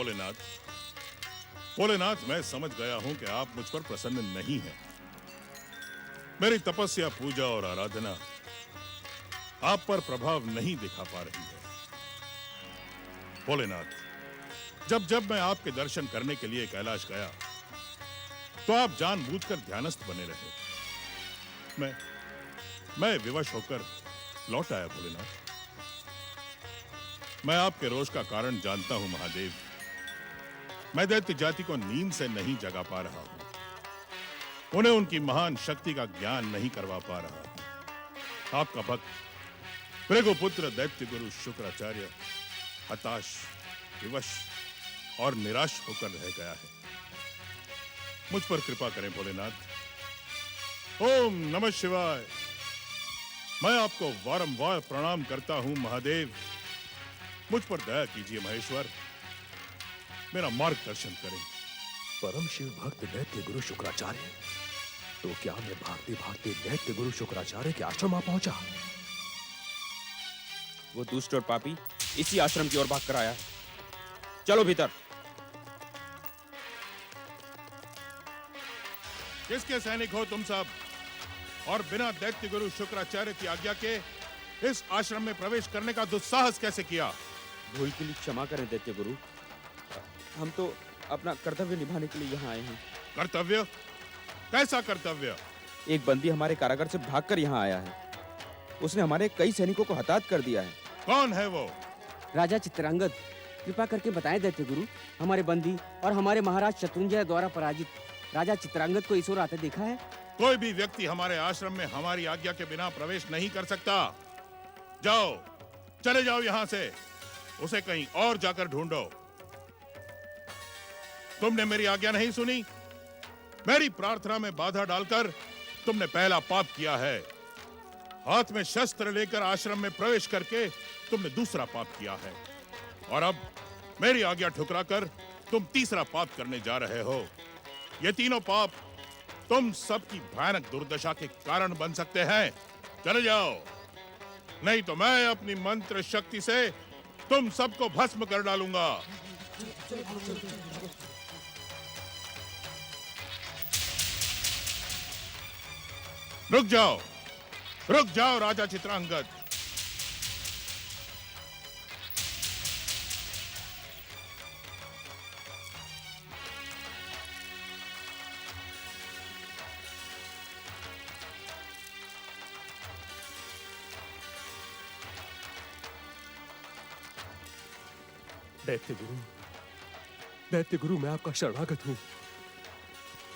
भोलेनाथ, भोलेनाथ, मैं समझ गया हूं कि आप मुझ पर प्रसन्न नहीं हैं। मेरी तपस्या, पूजा और आराधना आप पर प्रभाव नहीं दिखा पा रही है। भोलेनाथ, जब जब मैं आपके दर्शन करने के लिए कैलाश गया तो आप जानबूझकर ध्यानस्थ बने रहे। मैं विवश होकर लौट आया। भोलेनाथ, मैं आपके रोष का कारण जानता हूं महादेव। मैं दैत्य जाति को नींद से नहीं जगा पा रहा हूं, उन्हें उनकी महान शक्ति का ज्ञान नहीं करवा पा रहा हूं। आपका भक्त भृगुपुत्र दैत्य गुरु शुक्राचार्य हताश, विवश और निराश होकर रह गया है। मुझ पर कृपा करें भोलेनाथ। ओम नमः शिवाय। मैं आपको बारंबार प्रणाम करता हूं महादेव। मुझ पर दया कीजिए महेश्वर, मेरा मार्गदर्शन करें। परम शिव भक्त दैत्य गुरु शुक्राचार्य, तो क्या मैं भागते भागते दैत्य गुरु शुक्राचार्य के आश्रम आ पहुंचा? वो दुष्ट और पापी इसी आश्रम की ओर भाग कर आया है। चलो भीतर। किसके सैनिक हो तुम सब, और बिना दैत्य गुरु शुक्राचार्य की आज्ञा के इस आश्रम में प्रवेश करने का दुस्साहस कैसे किया? भूल के लिए क्षमा करें दैत्य गुरु, हम तो अपना कर्तव्य निभाने के लिए यहाँ आए हैं। कर्तव्य? कैसा कर्तव्य? एक बंदी हमारे कारागार से भागकर यहाँ आया है। उसने हमारे कई सैनिकों को हताहत कर दिया है। कौन है वो? राजा चित्रांगद, कृपा करके बताएं दैत्य गुरु, हमारे बंदी और हमारे महाराज शत्रुंजय द्वारा पराजित राजा चित्रांगद को इस ओर आते देखा है? कोई भी व्यक्ति हमारे आश्रम में हमारी आज्ञा के बिना प्रवेश नहीं कर सकता। जाओ, चले जाओ यहां से। उसे कहीं और जाकर ढूंढो। तुमने मेरी आज्ञा नहीं सुनी। मेरी प्रार्थना में बाधा डालकर तुमने पहला पाप किया है। हाथ में शस्त्र लेकर आश्रम में प्रवेश करके तुमने दूसरा पाप किया है, और अब मेरी आज्ञा ठुकराकर तुम तीसरा पाप करने जा रहे हो। ये तीनों पाप तुम सबकी भयानक दुर्दशा के कारण बन सकते हैं। चले जाओ, नहीं तो मैं अपनी मंत्र शक्ति से तुम सबको भस्म कर डालूंगा। रुक जाओ राजा चित्रांगद। दैत्य गुरु, मैं आपका शरणागत हूं।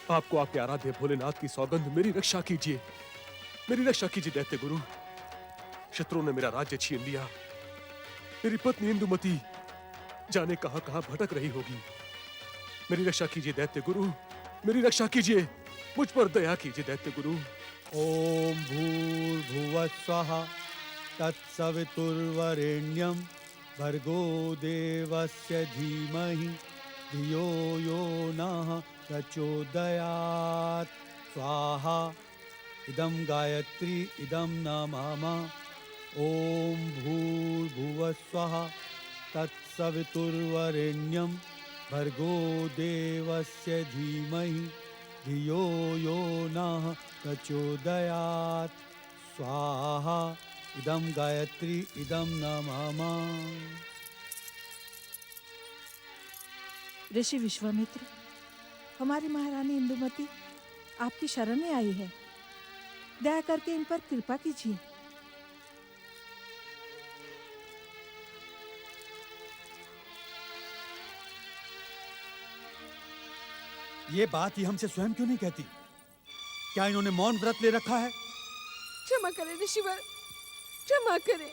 आपको आपके आराध्य भोलेनाथ की सौगंध, मेरी रक्षा कीजिए, मेरी रक्षा कीजिए दैत्य गुरु। शत्रुओं ने मेरा राज्य छीन लिया। मेरी पत्नी इंदुमती जाने कहां कहां भटक रही होगी। मेरी रक्षा कीजिए दैत्य गुरु, मेरी रक्षा कीजिए, मुझ पर दया कीजिए दैत्य गुरु। ओम भूर्भुवः स्वः तत्सवितुर्वरेण्यं भर्गो देवस्य धीमहि धियो यो नः प्रचोदयात्। स्वाहा। इदं गायत्री इदं न मम। ओम भूर्भुवः स्वः तत्सवितुर्वरेण्यं भर्गो देवस्य धीमहि धियो यो नः प्रचोदयात्। स्वाहा। इदं गायत्री इदं न मम। ऋषि विश्वामित्र, हमारी महारानी इंदुमती आपकी शरण में आई है। दया करके इन पर कृपा कीजिए। ये बात ही हमसे स्वयं क्यों नहीं कहती? क्या इन्होंने मौन व्रत ले रखा है? क्षमा करें ऋषिवर, क्षमा करें।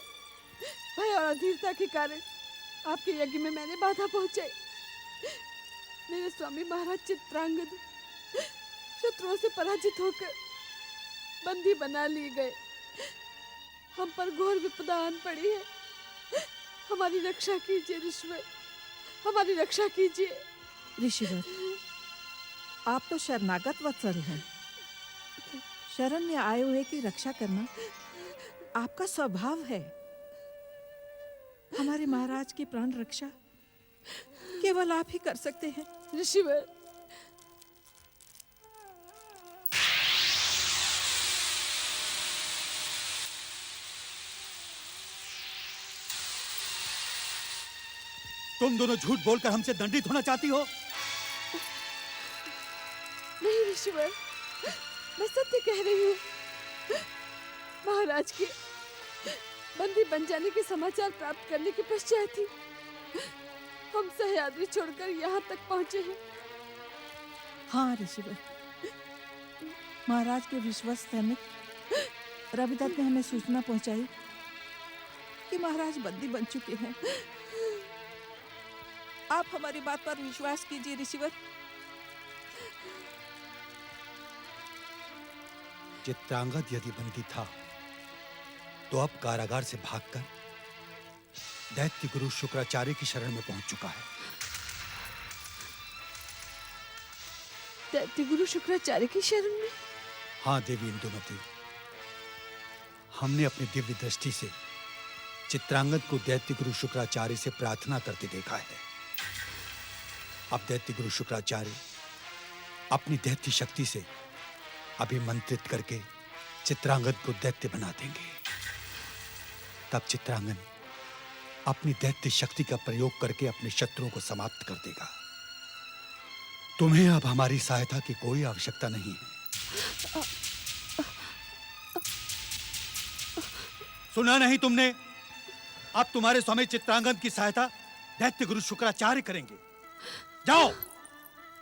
भय और अधीरता के कारण आपके यज्ञ में मैंने बाधा पहुंचाई। मेरे स्वामी महाराज चित्रांगद शत्रुओं से पराजित होकर बंदी बना लिए गए। हम पर घोर विपदा आन पड़ी है। हमारी रक्षा कीजिए ऋषिवर, हमारी रक्षा कीजिए। ऋषिवर, आप तो शरणागत वत्सल हैं। शरण में आए हुए की रक्षा करना आपका स्वभाव है। हमारे महाराज की प्राण रक्षा केवल आप ही कर सकते हैं। ऋषिवर, तुम दोनों झूठ बोलकर हमसे दंडित होना चाहती हो? नहीं ऋषिवर, मैं सत्य कह रही हूँ। महाराज के बंदी बन जाने के समाचार प्राप्त करने के पश्चात ही हम सह्याद्री छोड़कर यहाँ तक पहुँचे हैं। हाँ ऋषिवर, महाराज के विश्वस्त सैनिक रविदत्त ने हमें सूचना पहुंचाई कि महाराज बंदी बन चुके हैं। आप हमारी बात पर विश्वास कीजिए ऋषिवर। चित्रांगद यदि बंदी था तो अब कारागार से भागकर दैत्य गुरु शुक्राचार्य की शरण में पहुंच चुका है। दैत्य गुरु शुक्राचार्य की शरण में? हाँ देवी इंदुमती, हमने अपनी दिव्य दृष्टि से चित्रांगद को दैत्य गुरु शुक्राचार्य से प्रार्थना करते देखा है। अब दैत्य गुरु शुक्राचार्य अपनी दैत्य शक्ति से अभिमंत्रित करके चित्रांगद को दैत्य बना देंगे। तब चित्रांगद अपनी दैत्य शक्ति का प्रयोग करके अपने शत्रुओं को समाप्त कर देगा। तुम्हें अब हमारी सहायता की कोई आवश्यकता नहीं है। सुना नहीं तुमने? अब तुम्हारे स्वामी चित्रांगद की सहायता दैत्य गुरु शुक्राचार्य करेंगे। जाओ,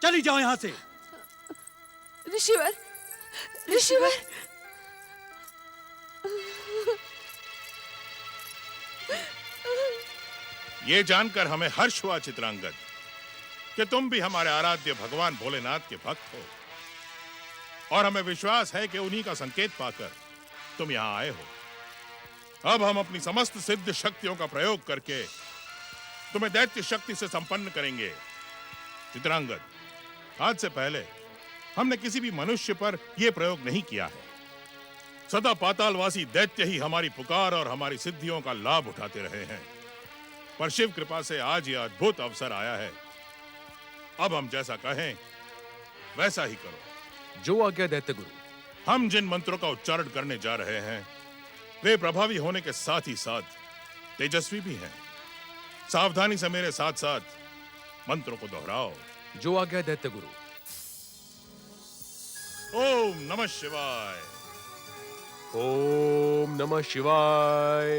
चली जाओ यहां से। ऋषिवर, ऋषिवर, ये जानकर हमें हर्ष हुआ चित्रांगद कि तुम भी हमारे आराध्य भगवान भोलेनाथ के भक्त हो, और हमें विश्वास है कि उन्हीं का संकेत पाकर तुम यहां आए हो। अब हम अपनी समस्त सिद्ध शक्तियों का प्रयोग करके तुम्हें दैत्य शक्ति से संपन्न करेंगे। चित्रांगद, आज से पहले हमने किसी भी मनुष्य पर यह प्रयोग नहीं किया है। सदा पातालवासी दैत्य ही हमारी पुकार और हमारी सिद्धियों का लाभ उठाते रहे हैं, पर शिव कृपा से आज यह अद्भुत अवसर आया है। अब हम जैसा कहें वैसा ही करो। जो आज्ञा दैत्य गुरु। हम जिन मंत्रों का उच्चारण करने जा रहे हैं वे प्रभावी होने के साथ ही साथ तेजस्वी भी हैं। सावधानी से मेरे साथ साथ मंत्रों को दोहराओ। जो आज्ञा दैत्य गुरु। ओम नमः शिवाय। ओम नमः शिवाय।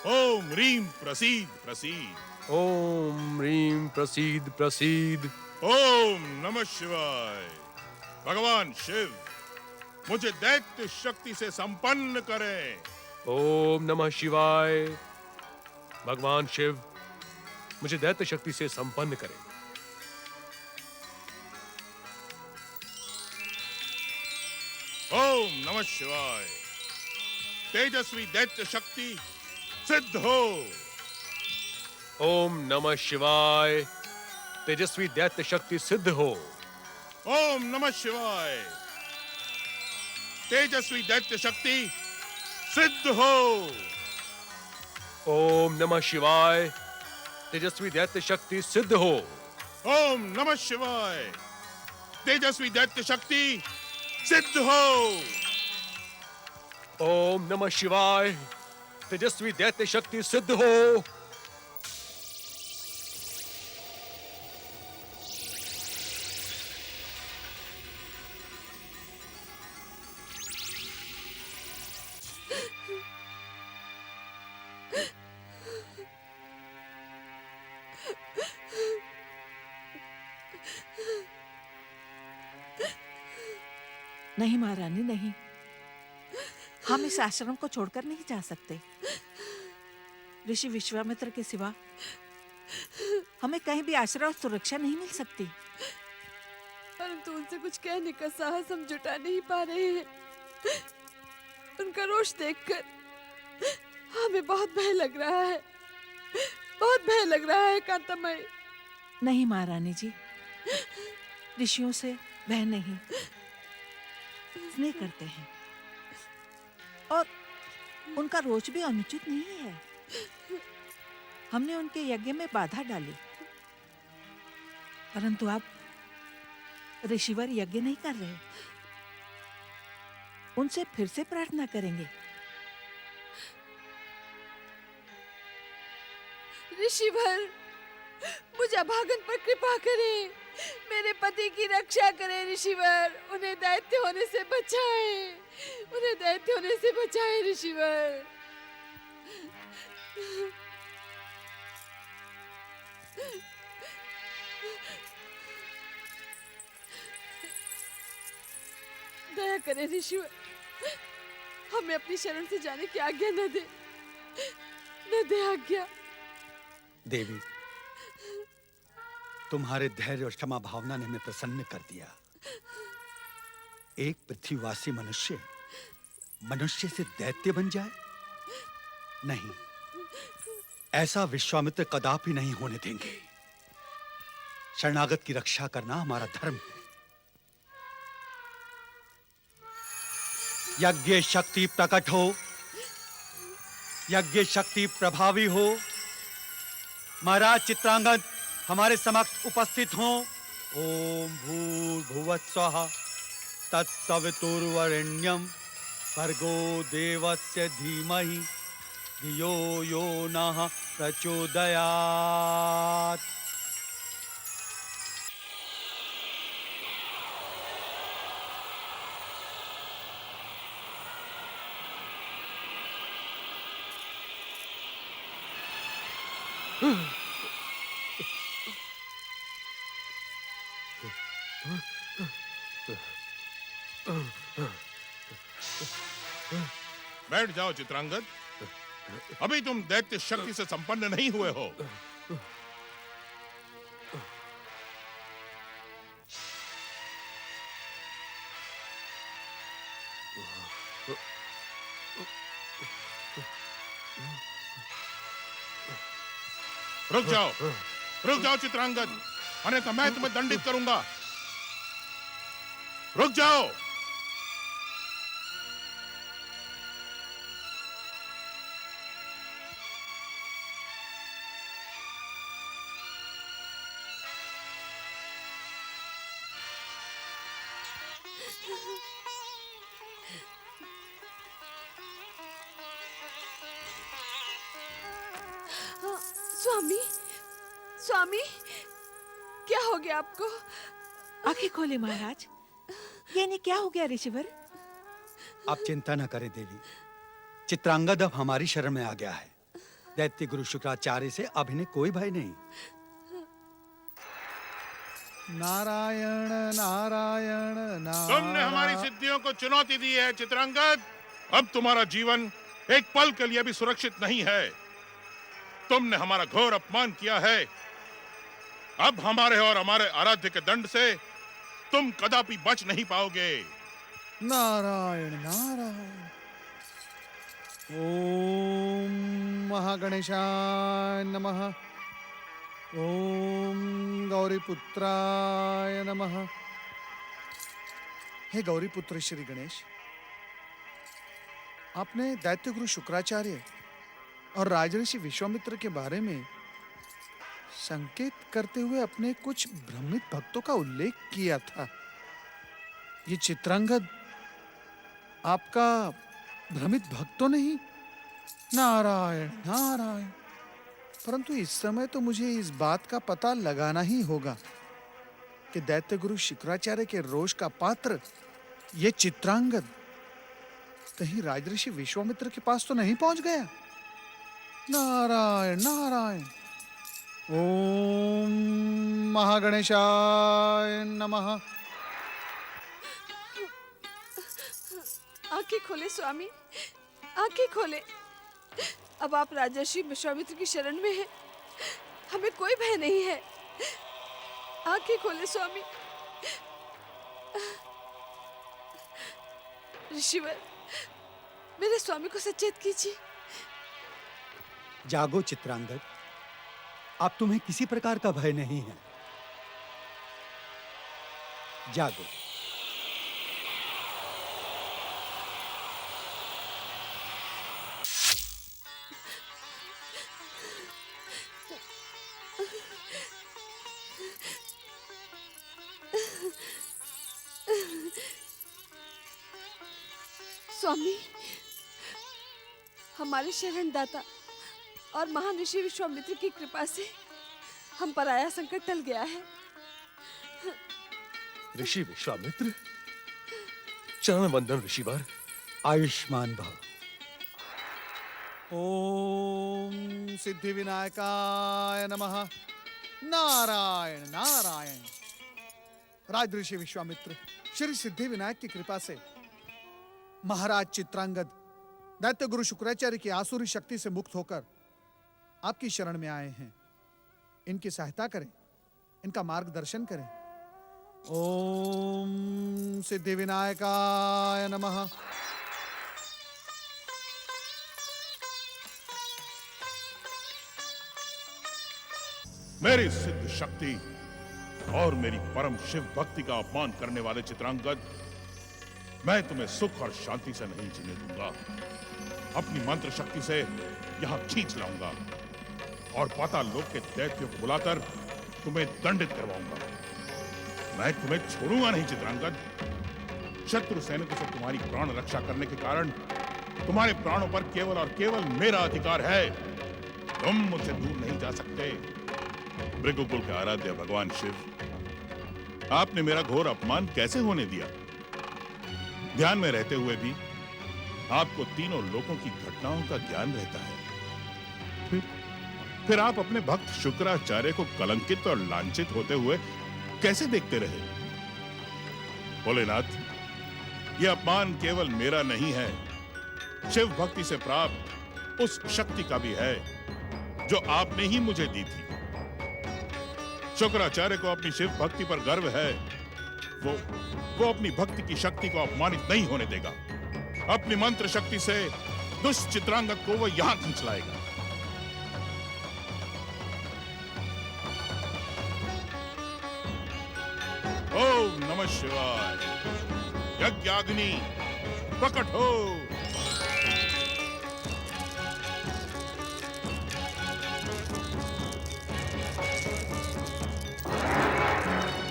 ओम रीम प्रसीद प्रसीद। ओम ह्रीं प्रसीद प्रसीद। ओम नमः शिवाय। भगवान शिव मुझे दैत्य शक्ति से संपन्न करें। ओम नमः शिवाय। भगवान शिव मुझे दैत्य शक्ति से संपन्न करें। ओम नमः शिवाय। तेजस्वी दैत्य शक्ति सिद्ध हो। ओम नमः शिवाय। तेजस्वी दैत्य शक्ति सिद्ध हो। ओम नमः शिवाय। तेजस्वी दैत्य शक्ति सिद्ध हो। ओम नमः शिवाय। तेजस्वी दैत्य शक्ति सिद्ध हो। ओम नमः शिवाय। तेजस्वी दैत्य शक्ति सिद्ध हो। ओम नमः शिवाय। तेजस्वी दैत्य शक्ति सिद्ध हो। नहीं महारानी, नहीं, हम इस आश्रम को छोड़कर नहीं जा सकते। ऋषि विश्वामित्र के सिवा हमें कहीं भी आश्रय और सुरक्षा नहीं मिल सकती। परंतु उनसे कुछ कहने का साहस हम जुटा नहीं पा रहे हैं। उनका रोष देखकर हमें बहुत भय लग रहा है, बहुत भय लग रहा है कांतामयी। नहीं महारानी जी, ऋषियों से भय नहीं, स्नेह करते हैं, और उनका रोष भी अनुचित नहीं है। हमने उनके यज्ञ में बाधा डाली, परंतु आप ऋषिवर यज्ञ नहीं कर रहे। उनसे फिर से प्रार्थना करेंगे। ऋषिवर, मुझे अभागन पर कृपा करें। मेरे पति की रक्षा करें ऋषिवर। उन्हें दैत्य होने से बचाएं। उन्हें दैत्य होने से बचाएं ऋषिवर। दया करें ऋषिवर। हमें अपनी शरण से जाने की आज्ञा न दे। न दे आज्ञा। देवी, तुम्हारे धैर्य और क्षमा भावना ने हमें प्रसन्न कर दिया। एक पृथ्वीवासी मनुष्य मनुष्य से दैत्य बन जाए? नहीं, ऐसा विश्वामित्र कदापि नहीं होने देंगे। शरणागत की रक्षा करना हमारा धर्म है। यज्ञ शक्ति प्रकट हो, यज्ञ शक्ति प्रभावी हो। महाराज चित्रांगद हमारे समक्ष उपस्थित हों। ओम भूर्भुवः स्वः तत्सवितुर्वरेण्यं भर्गो देवस्य धीमहि धियो यो नः प्रचोदयात्। बैठ जाओ चित्रांगद। अभी तुम दैत्य शक्ति से संपन्न नहीं हुए हो। रुक जाओ चित्रांगद, अन्यथा मैं तुम्हें दंडित करूंगा। रुक जाओ। स्वामी, स्वामी, क्या हो गया आपको? आंखें खोले महाराज। ये नहीं क्या हो गया ऋषिवर? आप चिंता न करें देवी, चित्रांगद अब हमारी शरण में आ गया है। दैत्य गुरु शुक्राचार्य से अब इन्हें कोई भय नहीं। नारायण नारायण नारायण। तुमने हमारी सिद्धियों को चुनौती दी है चित्रांगद। अब तुम्हारा जीवन एक पल के लिए भी सुरक्षित नहीं है। तुमने हमारा घोर अपमान किया है। अब हमारे और हमारे आराध्य के दंड से तुम कदापि बच नहीं पाओगे। नारायण नारायण। ओम महागणेशाय नमः। ओम गौरीपुत्राय नमः। हे गौरीपुत्र श्री गणेश, आपने दैत्य गुरु शुक्राचार्य और राजऋषि विश्वामित्र के बारे में संकेत करते हुए अपने कुछ भ्रमित भक्तों का उल्लेख किया था। ये चित्रांगद आपका भ्रमित भक्त तो नहीं? नारायण नारायण। परंतु इस समय तो मुझे इस बात का पता लगाना ही होगा कि दैत्य गुरु शुक्राचार्य के रोष का पात्र ये चित्रांगद कहीं राजऋषि विश्वामित्र के पास तो नहीं पहुंच गया। नारायण नारायण। ओम महागणेशाय नमः। आंखें खोले स्वामी, आंखें खोले। अब आप राजर्षि विश्वामित्र की शरण में हैं। हमें कोई भय नहीं है। आंखें खोले स्वामी। ऋषिवर, मेरे स्वामी को सचेत कीजिए। जागो चित्रांगद, अब तुम्हें किसी प्रकार का भय नहीं है। जागो। स्वामी, हमारे शरणदाता और महान ऋषि विश्वामित्र की कृपा से हम पर आया संकट टल गया है। ऋषि विश्वामित्र, चरण वंदन ऋषिवर। आयुष्मान भव। ओम सिद्धि विनायकाय नमः। नारायण नारायण। राज ऋषि विश्वामित्र श्री सिद्धि विनायक की कृपा से महाराज चित्रांगद दैत्य गुरु शुक्राचार्य की आसुरी शक्ति से मुक्त होकर आपकी शरण में आए हैं। इनकी सहायता करें, इनका मार्गदर्शन करें। ओम सिद्धि विनायकाय नमः। मेरी सिद्ध शक्ति और मेरी परम शिव भक्ति का अपमान करने वाले चित्रांगद, मैं तुम्हें सुख और शांति से नहीं जीने दूंगा। अपनी मंत्र शक्ति से यहां खींच लाऊंगा और पाताल लोक के दैत्यों को बुलाकर तुम्हें दंडित करवाऊंगा। मैं तुम्हें छोड़ूंगा नहीं चित्रांगद। शत्रु सैनिकों से तुम्हारी प्राण रक्षा करने के कारण तुम्हारे प्राणों पर केवल और केवल मेरा अधिकार है। तुम मुझसे दूर नहीं जा सकते। भृगुकुल के आराध्य भगवान शिव, आपने मेरा घोर अपमान कैसे होने दिया? ध्यान में रहते हुए भी आपको तीनों लोकों की घटनाओं का ज्ञान रहता है। फिर आप अपने भक्त शुक्राचार्य को कलंकित और लांछित होते हुए कैसे देखते रहे? भोलेनाथ, यह अपमान केवल मेरा नहीं है, शिव भक्ति से प्राप्त उस शक्ति का भी है जो आपने ही मुझे दी थी। शुक्राचार्य को अपनी शिव भक्ति पर गर्व है। वो अपनी भक्ति की शक्ति को अपमानित नहीं होने देगा। अपनी मंत्र शक्ति से दुष्ट चित्रांगद को वो यहां खींच लाएगा। ओम नमः शिवाय। यज्ञाग्नि प्रकट हो।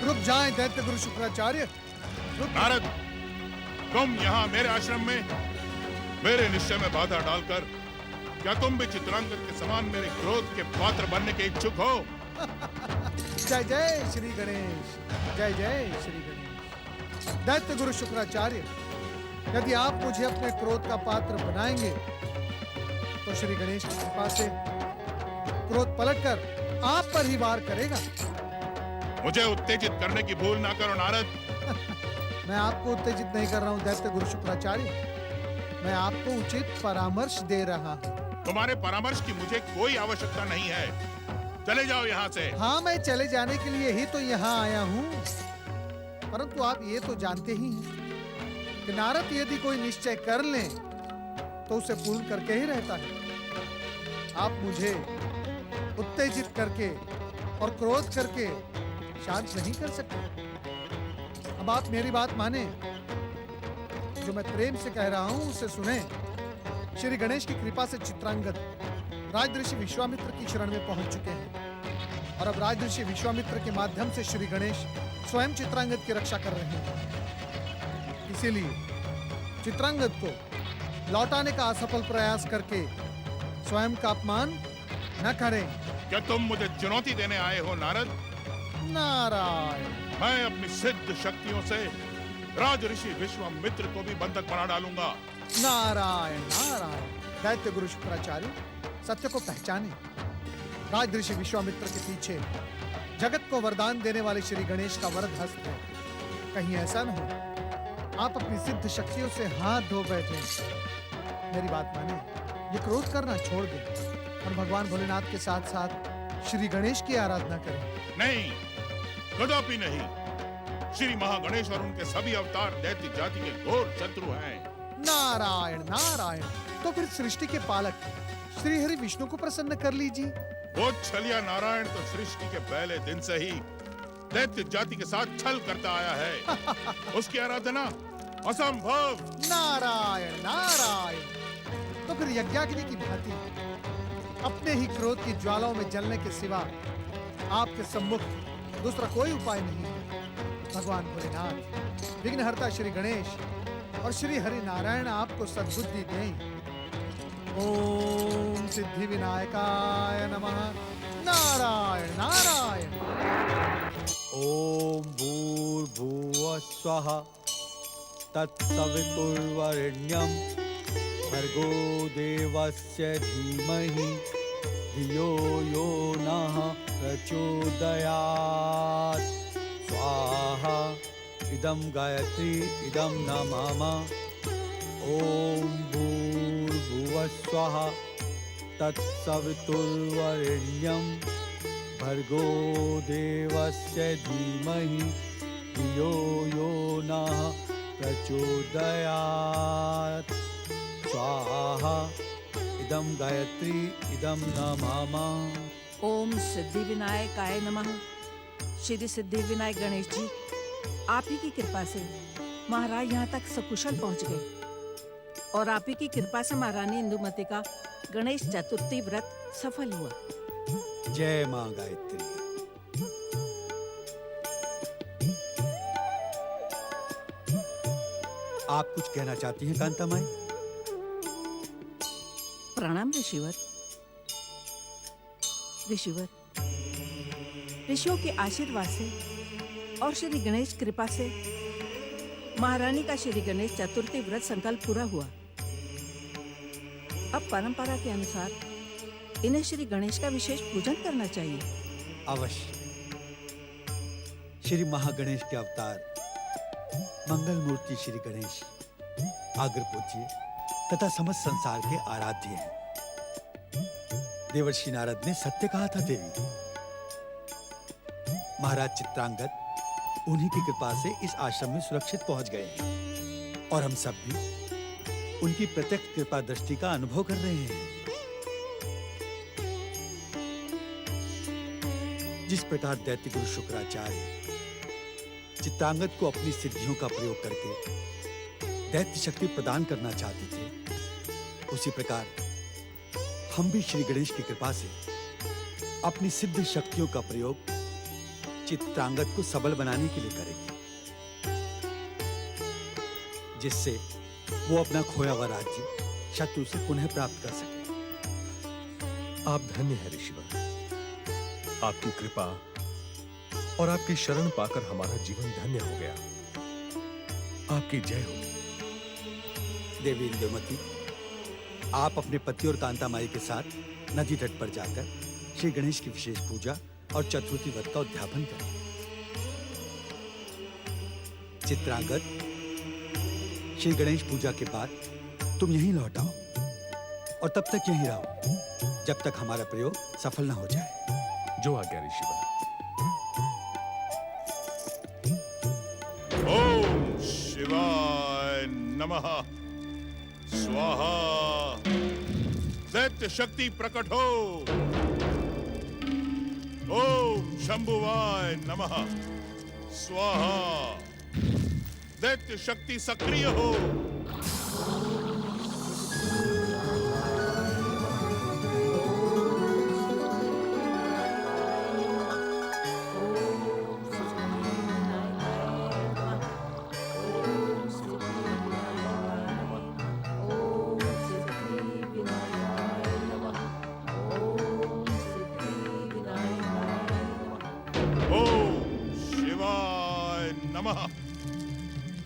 रुक जाएं दैत्य गुरु शुक्राचार्य। नारद, तुम यहाँ मेरे आश्रम में मेरे निश्चय में बाधा डालकर क्या तुम भी चित्रांगद के समान मेरे क्रोध के पात्र बनने के इच्छुक हो? जय जय श्री गणेश, जय जय श्री गणेश। दैत्य गुरु शुक्राचार्य, यदि आप मुझे अपने क्रोध का पात्र बनाएंगे तो श्री गणेश की कृपा से क्रोध पलटकर आप पर ही वार करेगा। मुझे उत्तेजित करने की भूल ना करो नारद। मैं आपको उत्तेजित नहीं कर रहा हूँ दैत्य गुरु शुक्राचार्य, मैं आपको उचित परामर्श दे रहा हूँ। तुम्हारे परामर्श की मुझे कोई आवश्यकता नहीं है। चले जाओ यहाँ से। हाँ, मैं चले जाने के लिए ही तो यहाँ आया हूँ, परंतु आप ये तो जानते ही हैं कि नारद यदि कोई निश्चय कर ले तो उसे पूर्ण करके ही रहता है। आप मुझे उत्तेजित करके और क्रोध करके शांत नहीं कर सकते। अब आप मेरी बात माने, जो मैं प्रेम से कह रहा हूं उसे सुने। श्री गणेश की कृपा से चित्रांगद राजऋषि विश्वामित्र की शरण में पहुंच चुके हैं और अब राजऋषि विश्वामित्र के माध्यम से श्री गणेश स्वयं चित्रांगद की रक्षा कर रहे हैं। इसीलिए चित्रांगद को लौटाने का असफल प्रयास करके स्वयं का अपमान न करें। क्या तुम मुझे चुनौती देने आए हो नारद? नारायण। मैं अपनी सिद्ध शक्तियों से राज ऋषि विश्वामित्र को भी बंधक बना डालूंगा। नारायण नारायण। दैत्य गुरु शुक्राचार्य, सत्य को पहचाने। राज ऋषि विश्वामित्र के पीछे जगत को वरदान देने वाले श्री गणेश का वरद हस्त है। कहीं ऐसा न हो आप अपनी सिद्ध शक्तियों से हाथ धो बैठे। मेरी बात माने, ये क्रोध करना छोड़ दें और भगवान भोलेनाथ के साथ साथ श्री गणेश की आराधना करें। नहीं, कदापि नहीं। श्री महागणेश और उनके सभी अवतार दैत्य जाति के घोर शत्रु हैं। नारायण नारायण। तो फिर सृष्टि के पालक श्री हरि विष्णु को प्रसन्न कर लीजिए। वो छलिया नारायण तो सृष्टि के पहले दिन से ही दैत्य जाति के साथ छल करता आया है। उसकी आराधना असंभव। नारायण नारायण। तो फिर यज्ञाग्नि की भांति अपने ही क्रोध की ज्वालाओं में जलने के सिवा आपके सम्मुख दूसरा कोई उपाय नहीं है। भगवान भोलेनाथ, विघ्नहर्ता श्री गणेश और श्री हरि नारायण आप को सद्बुद्धि दें। ओम सिद्धि विनायकाय नमः। नारायण नारायण। ओम भूर्भुवः स्वः तत्सवितुर्वरेण्यं भर्गो देवस्य धीमहि धियो यो नः प्रचोदयात्। स्वाहा इदं गायत्री इदं न मम। ओम भूर्भुवः स्वः तत्सवितुर्वरेण्यं भर्गो देवस्य धीमहि धियो यो नः प्रचोदयात्। स्वाहा इदं गायत्री इदं न मम। ओम सिद्धि विनायकाय नमः। श्री सिद्धि विनायक गणेश जी, आप ही की कृपा से महाराज यहाँ तक सकुशल पहुँच गए और आप ही की कृपा से महारानी इंदुमती का गणेश चतुर्थी व्रत सफल हुआ। जय मां गायत्री। आप कुछ कहना चाहती हैं कांता माई? प्रणाम ऋषिवर। ऋषिवर, ऋषियों के आशीर्वाद से और श्री गणेश कृपा से महारानी का श्री गणेश चतुर्थी व्रत संकल्प पूरा हुआ। अब परंपरा के अनुसार इन्हें श्री गणेश का विशेष पूजन करना चाहिए। अवश्य। श्री महागणेश के अवतार मंगल मूर्ति श्री गणेश आगर पूज्य तथा समस्त संसार के आराध्य हैं। देवर्षि नारद ने सत्य कहा था देवी। महाराज चित्रांगद उन्हीं की कृपा से इस आश्रम में सुरक्षित पहुंच गए हैं और हम सब भी उनकी प्रत्यक्ष कृपा दृष्टि का अनुभव कर रहे हैं। जिस प्रकार दैत्य गुरु शुक्राचार्य चित्रांगद को अपनी सिद्धियों का प्रयोग करके दैत्य शक्ति प्रदान करना चाहते थे, उसी प्रकार हम भी श्री गणेश की कृपा से अपनी सिद्ध शक्तियों का प्रयोग चित्रांगद को सबल बनाने के लिए करेंगे, जिससे वो अपना खोया हुआ राज्य शत्रु से पुनः प्राप्त कर सके। आप धन्य हैं ऋषिवर। आपकी कृपा और आपकी शरण पाकर हमारा जीवन धन्य हो गया। आपकी जय हो। देवी इंदुमती, आप अपने पति और कांता माई के साथ नदी तट पर जाकर श्री गणेश की विशेष पूजा और चतुर्थी व्रत का उद्यापन करें। चित्रांगद, श्री गणेश पूजा के बाद तुम यहीं लौट आओ और तब तक यहीं रहो जब तक हमारा प्रयोग सफल न हो जाए। जो आज्ञा ऋषिवर। ओम शिवाय नमः। स्वाहा। दैत्य शक्ति प्रकट हो। ओम शंभुवाय नमः। स्वाहा। दैत्य शक्ति सक्रिय हो।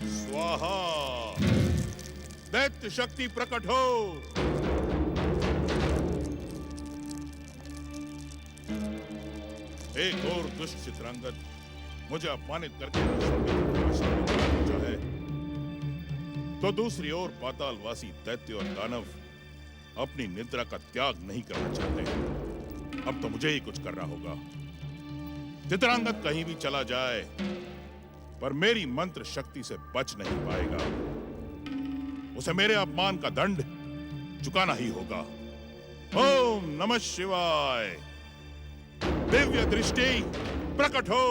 स्वाहा। दैत्य शक्ति प्रकट हो। एक और दुष्ट चित्रांगद मुझे अपमानित करके पहुंचा है, तो दूसरी ओर पातालवासी दैत्य और दानव अपनी निद्रा का त्याग नहीं करना चाहते। अब तो मुझे ही कुछ करना होगा। चित्रांगद कहीं भी चला जाए पर मेरी मंत्र शक्ति से बच नहीं पाएगा। उसे मेरे अपमान का दंड चुकाना ही होगा। ओम नमः शिवाय। दिव्य दृष्टि प्रकट हो।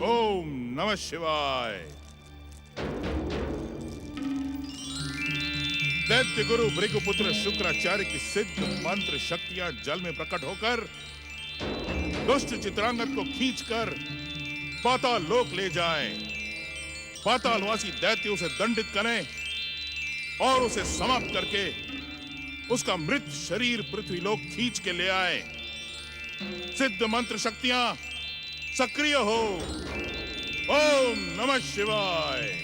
ओम नमः शिवाय। दैत्य गुरु भृगुपुत्र शुक्राचार्य की सिद्ध मंत्र शक्तियां जल में प्रकट होकर दुष्ट चित्रांगद को खींचकर पाताल लोक ले जाएं। पातालवासी दैत्य उसे दंडित करें और उसे समाप्त करके उसका मृत शरीर पृथ्वी लोक खींच के ले आए। सिद्ध मंत्र शक्तियां सक्रिय हो। ओम नमः शिवाय।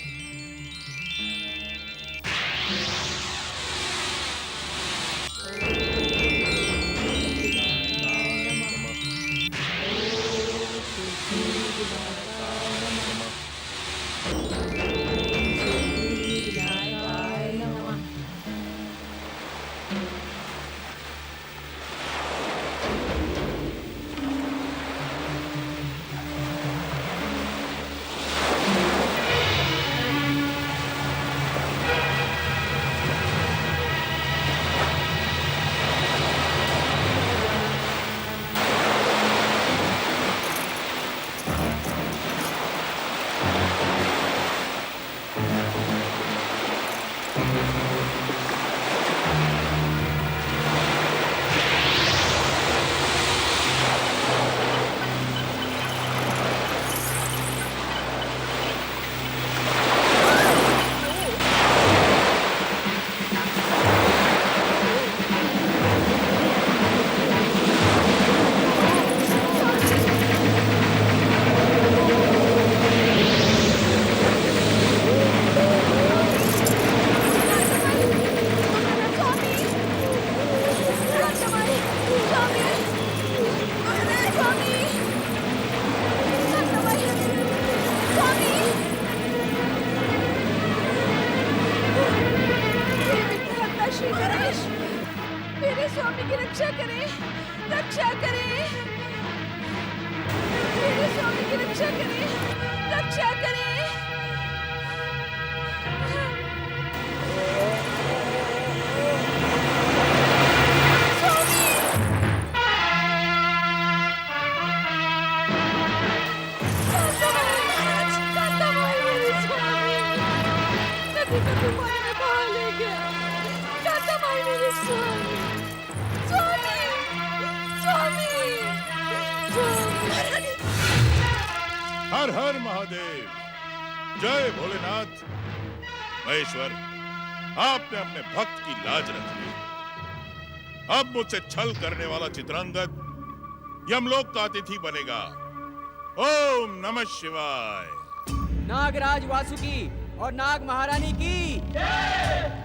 मेरे स्वामी की रक्षा करें, रक्षा करें। मेरे स्वामी की रक्षा करें, रक्षा करें। हर हर महादेव। जय भोलेनाथ। महेश्वर, आपने अपने भक्त की लाज रख ली। अब मुझसे छल करने वाला चित्रांगद यमलोक का अतिथि बनेगा। ओम नमः शिवाय। नागराज वासुकी और नाग महारानी की।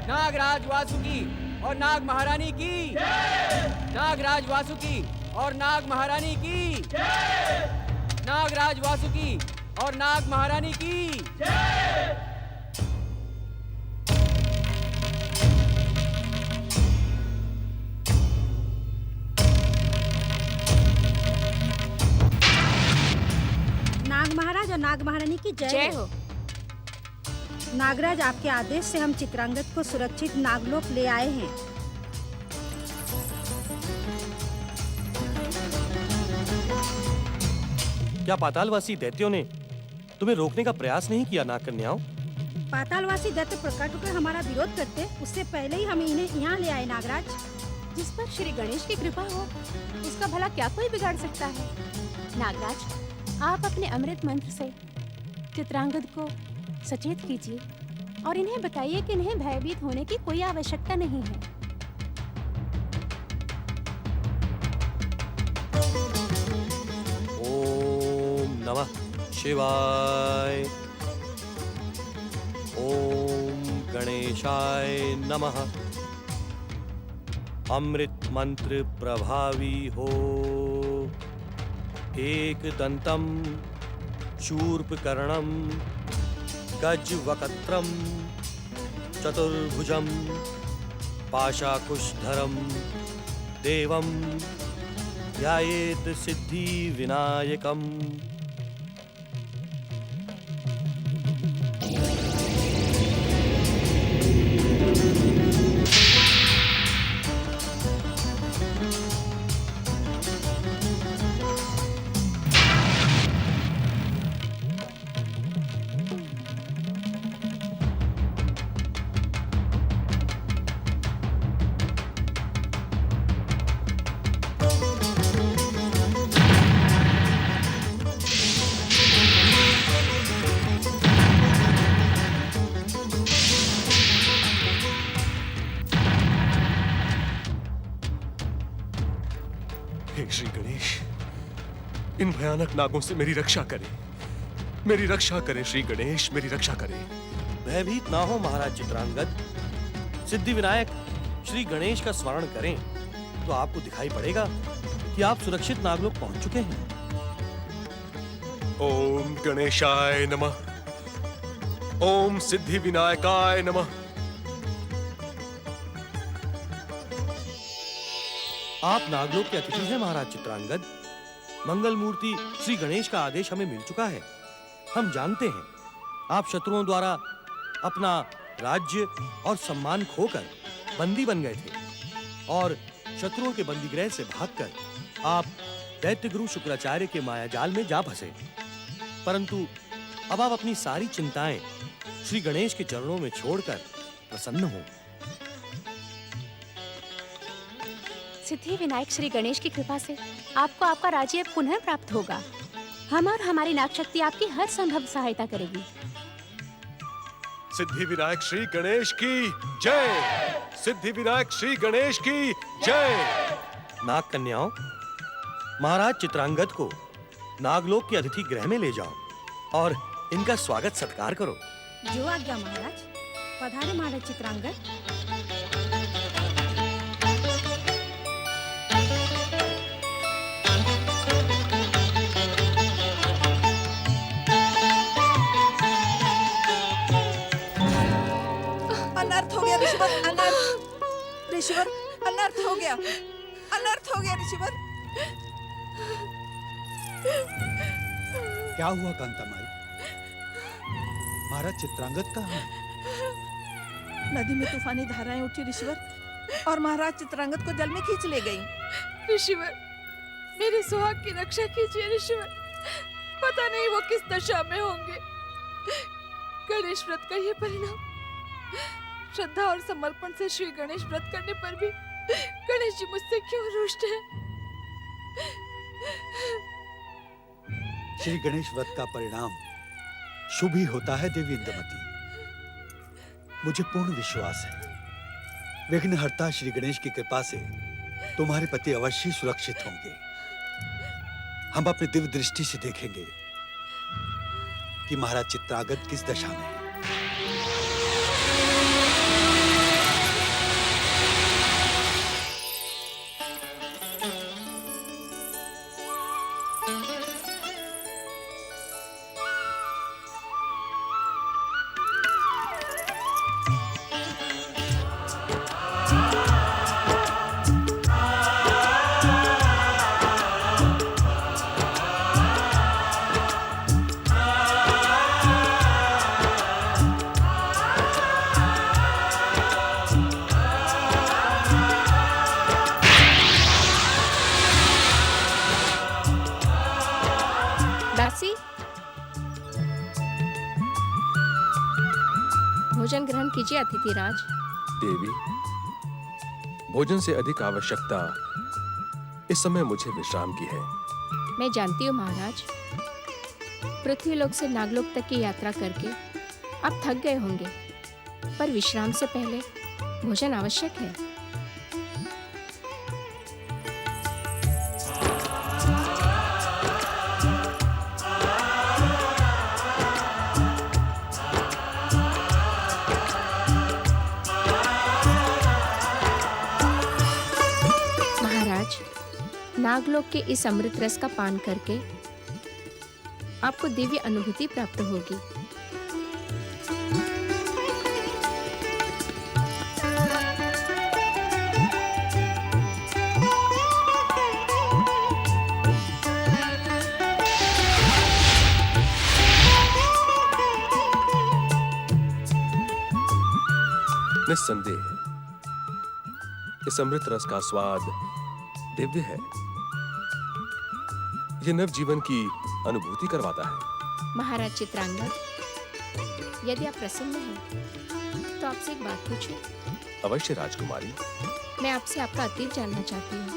नागराज वासुकी और नाग महारानी की। नागराज वासुकी और नाग महारानी की। नागराज वासुकी और नाग महारानी की। नाग महाराज और नाग महारानी की जय हो। नागराज, आपके आदेश से हम चित्रांगद को सुरक्षित नागलोक ले आए हैं। क्या पातालवासी दैत्यों ने तुम्हें रोकने का प्रयास नहीं किया नाग कन्याओं? पातालवासी दैत्य प्रकट होकर हमारा विरोध करते, उससे पहले ही हम इन्हें यहाँ ले आए नागराज। जिस पर श्री गणेश की कृपा हो, उसका भला क्या कोई बिगाड़ सकता है। नागराज, आप अपने अमृत मंत्र से चित्रांगद को सचेत कीजिए और इन्हें बताइए कि इन्हें भयभीत होने की कोई आवश्यकता नहीं है। ओम नमः शिवाय। ओम गणेशाय नमः। अमृत मंत्र प्रभावी हो। एक दंतम शूर्पकर्णम गजवक्त्रम चतुर्भुजम पाशाकुशधरम देवम ध्यायेत सिद्धि विनायकम। हे श्री गणेश, इन भयानक नागों से मेरी रक्षा करें। मेरी रक्षा करें श्री गणेश, मेरी रक्षा करें। भयभीत ना हो महाराज चित्रांगद। सिद्धि विनायक श्री गणेश का स्मरण करें तो आपको दिखाई पड़ेगा कि आप सुरक्षित नागलोक पहुंच चुके हैं। ओम गणेशाय नमः। ओम सिद्धि विनायकाय नमः। आप नागलोक के अतिथि हैं महाराज चित्रांगद। मंगल मूर्ति श्री गणेश का आदेश हमें मिल चुका है। हम जानते हैं आप शत्रुओं द्वारा अपना राज्य और सम्मान खोकर बंदी बन गए थे और शत्रुओं के बंदीगृह से भागकर आप दैत्य गुरु शुक्राचार्य के मायाजाल में जा फंसे। परंतु अब आप अपनी सारी चिंताएं श्री गणेश के चरणों में छोड़कर प्रसन्न हो। सिद्धि विनायक श्री गणेश की कृपा से आपको आपका राज्य पुनः प्राप्त होगा। हम और हमारी नाग शक्ति आपकी हर संभव सहायता करेगी। सिद्धि विनायक श्री गणेश की जय। सिद्धि विनायक श्री गणेश की जय। नाग कन्याओं, महाराज चित्रांगद को नागलोक के अतिथि गृह में ले जाओ और इनका स्वागत सत्कार करो। जो आज्ञा महाराज। पधारे महाराज चित्रांगद। अनर्थ हो गया ऋषिवर, अनर्थ। ऋषिवर, अनर्थ हो गया, अनर्थ हो गया ऋषिवर। क्या हुआ कांतामाई? महाराज चित्रांगद कहाँ हैं? नदी में तूफानी धाराएं उठी ऋषिवर, और महाराज चित्रांगद को जल में खींच ले गई। ऋषिवर, मेरे सुहाग की रक्षा कीजिए ऋषिवर। पता नहीं वो किस दशा में होंगे। गणेश व्रत का ये परिणाम। श्रद्धा और समर्पण से श्री गणेश व्रत करने पर भी गणेश जी मुझसे क्यों रुष्ट हैं? श्री गणेश व्रत का परिणाम शुभ ही होता है देवी इंद्रमती। मुझे पूर्ण विश्वास है विघ्नहर्ता श्री गणेश की कृपा से तुम्हारे पति अवश्य सुरक्षित होंगे। हम अपनी दिव्य दृष्टि से देखेंगे कि महाराज चित्रांगद किस दशा में है। भोजन ग्रहण कीजिए अतिथिराज। देवी, भोजन से अधिक आवश्यकता इस समय मुझे विश्राम की है। मैं जानती हूँ महाराज, पृथ्वीलोक से नागलोक तक की यात्रा करके आप थक गए होंगे, पर विश्राम से पहले भोजन आवश्यक है। नागलोक के इस अमृत रस का पान करके आपको दिव्य अनुभूति प्राप्त होगी। निस्संदेह इस अमृत रस का स्वाद दिव्य है। ये नव जीवन की अनुभूति करवाता है। महाराज चित्रांगद, यदि आप प्रसन्न हैं तो आपसे एक बात पूछूं? अवश्य राजकुमारी। मैं आपसे आपका अतीत जानना चाहती हूँ।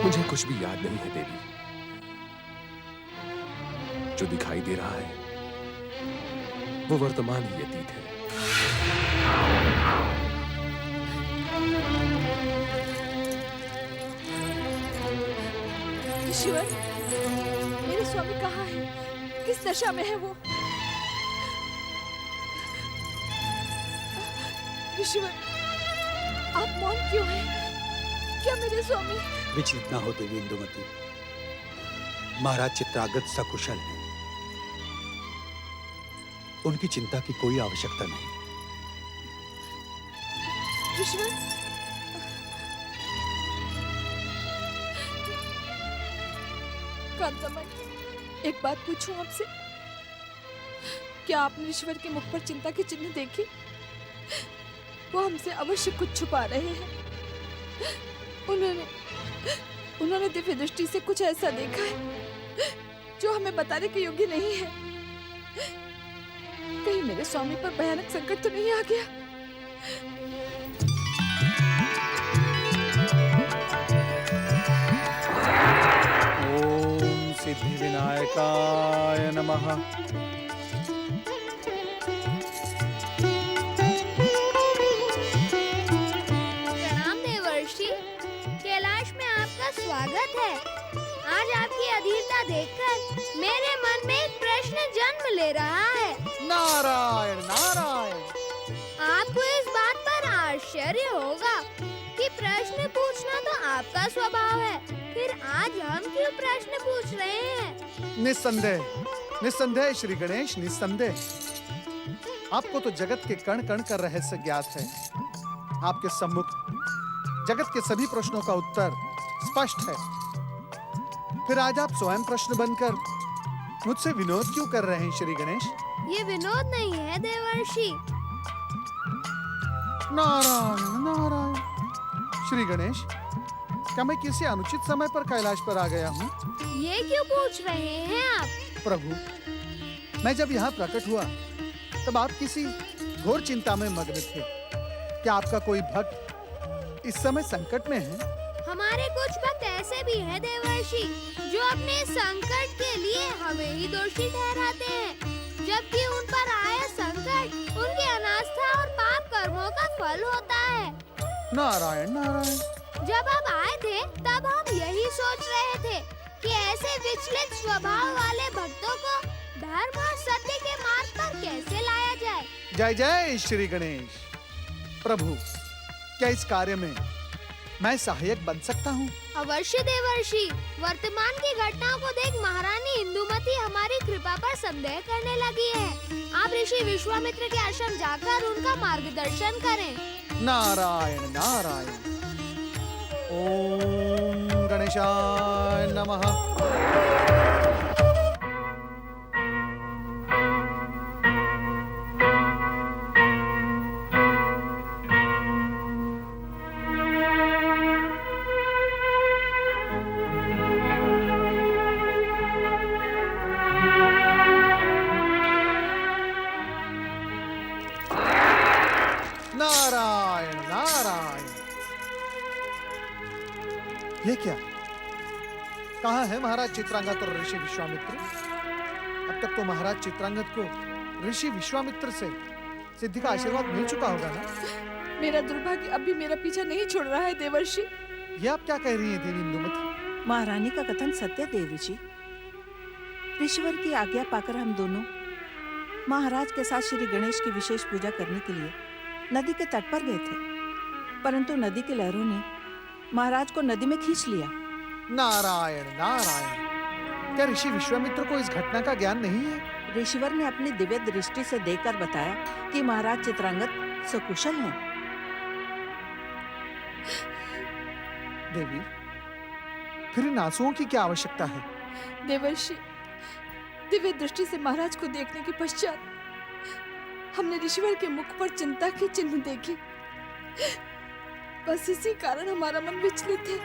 मुझे कुछ भी याद नहीं है देवी। जो दिखाई दे रहा है वो वर्तमान ही अतीत है। ईश्वर, मेरे स्वामी कहाँ है? किस दशा में है वो? ईश्वर, आप मौन क्यों हैं? क्या मेरे स्वामी? विचलित ना हो देवी इंदुमती। महाराज चित्रांगद सकुशल हैं। उनकी चिंता की कोई आवश्यकता नहीं। ईश्वर, कांतामणि, एक बात पूछूं आपसे? क्या आपने ईश्वर के मुख पर चिंता की चिन्ह देखी? वो हमसे अवश्य कुछ छुपा रहे हैं। उन्होंने दिव्य दृष्टि से कुछ ऐसा देखा है जो हमें बताने के योग्य नहीं है। कहीं मेरे स्वामी पर भयानक संकट तो नहीं आ गया? ओम सिद्धि विनायकाय नमः। प्रणाम देवर्षि, कैलाश में आपका स्वागत है। आज आपकी अधीरता देखकर मेरे मन में एक प्रश्न जन्म ले रहा है। नारायण नारायण। आपको इस बात पर आश्चर्य होगा कि प्रश्न पूछना तो आपका स्वभाव है, फिर आज हम क्यों प्रश्न पूछ रहे हैं? निस्संदेह, निस्संदेह श्री गणेश, निस्संदेह। आपको तो जगत के कण कण का रहस्य ज्ञात है। आपके सम्मुख जगत के सभी प्रश्नों का उत्तर स्पष्ट है। फिर आज आप स्वयं प्रश्न बनकर मुझसे विनोद क्यों कर रहे हैं श्री गणेश? ये विनोद नहीं है देवर्षि। नारायण नारायण। श्री गणेश, क्या मैं किसी अनुचित समय पर कैलाश पर आ गया हूँ? ये क्यों पूछ रहे हैं आप? प्रभु, मैं जब यहाँ प्रकट हुआ तब आप किसी घोर चिंता में मग्न थे। क्या आपका कोई भक्त इस समय संकट में है? हमारे कुछ भक्त ऐसे भी हैं देवर्षि जो अपने संकट के लिए हमें ही दोषी ठहराते हैं, जबकि उन पर आया संकट उनकी अनास्था और पाप कर्मों का फल होता है। नारायण नारायण। जब आप आए थे तब हम यही सोच रहे थे कि ऐसे विचलित स्वभाव वाले भक्तों को धर्म और सत्य के मार्ग पर कैसे लाया जाए। जय जय श्री गणेश। प्रभु, क्या इस कार्य में मैं सहायक बन सकता हूँ? अवश्य देवर्षि। वर्तमान की घटनाओं को देख महारानी इंदुमती हमारी कृपा पर संदेह करने लगी है। आप ऋषि विश्वामित्र के आश्रम जाकर उनका मार्गदर्शन करें। नारायण नारायण। ओम गणेशाय नमः। नारायण नारायण। ये क्या? कहाँ है महाराज चित्रांगद और ऋषि विश्वामित्र? अब तक तो महाराज चित्रांगद को ऋषि विश्वामित्र से सिद्धि का आशीर्वाद मिल चुका होगा ना? मेरा दुर्भाग्य अब भी मेरा पीछा नहीं छोड़ रहा है देवर्षि। ये आप क्या कह रही हैं देवी इंदुमती? महारानी का कथन सत्य देवी जी। ईश्वर की आज्ञा पाकर हम दोनों महाराज के साथ श्री गणेश की विशेष पूजा करने के लिए नदी के तट पर गए थे, परंतु नदी की लहरों ने महाराज को नदी में खींच लिया। नारायण नारायण। क्या ऋषि विश्वामित्र को इस घटना का ज्ञान नहीं है? ऋषिवर ने अपनी दिव्य दृष्टि से देखकर बताया कि महाराज चित्रांगद सकुशल हैं। देवी, फिर इन आंसुओं की क्या आवश्यकता है? देवर्षि, दिव्य दृष्टि से महाराज को देखने के पश्चात हमने ऋषिवर के मुख पर चिंता की चिन्ह देखे। बस इसी कारण हमारा मन विचलित है।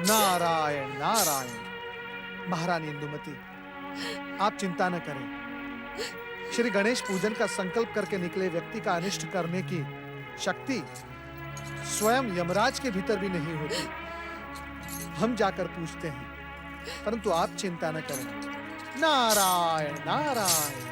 नारायण नारायण। महारानी इंदुमती, आप चिंता न करें। श्री गणेश पूजन का संकल्प करके निकले व्यक्ति का अनिष्ट करने की शक्ति स्वयं यमराज के भीतर भी नहीं होती। हम जाकर पूछते हैं, परंतु आप चिंता न करें। नारायण नारायण।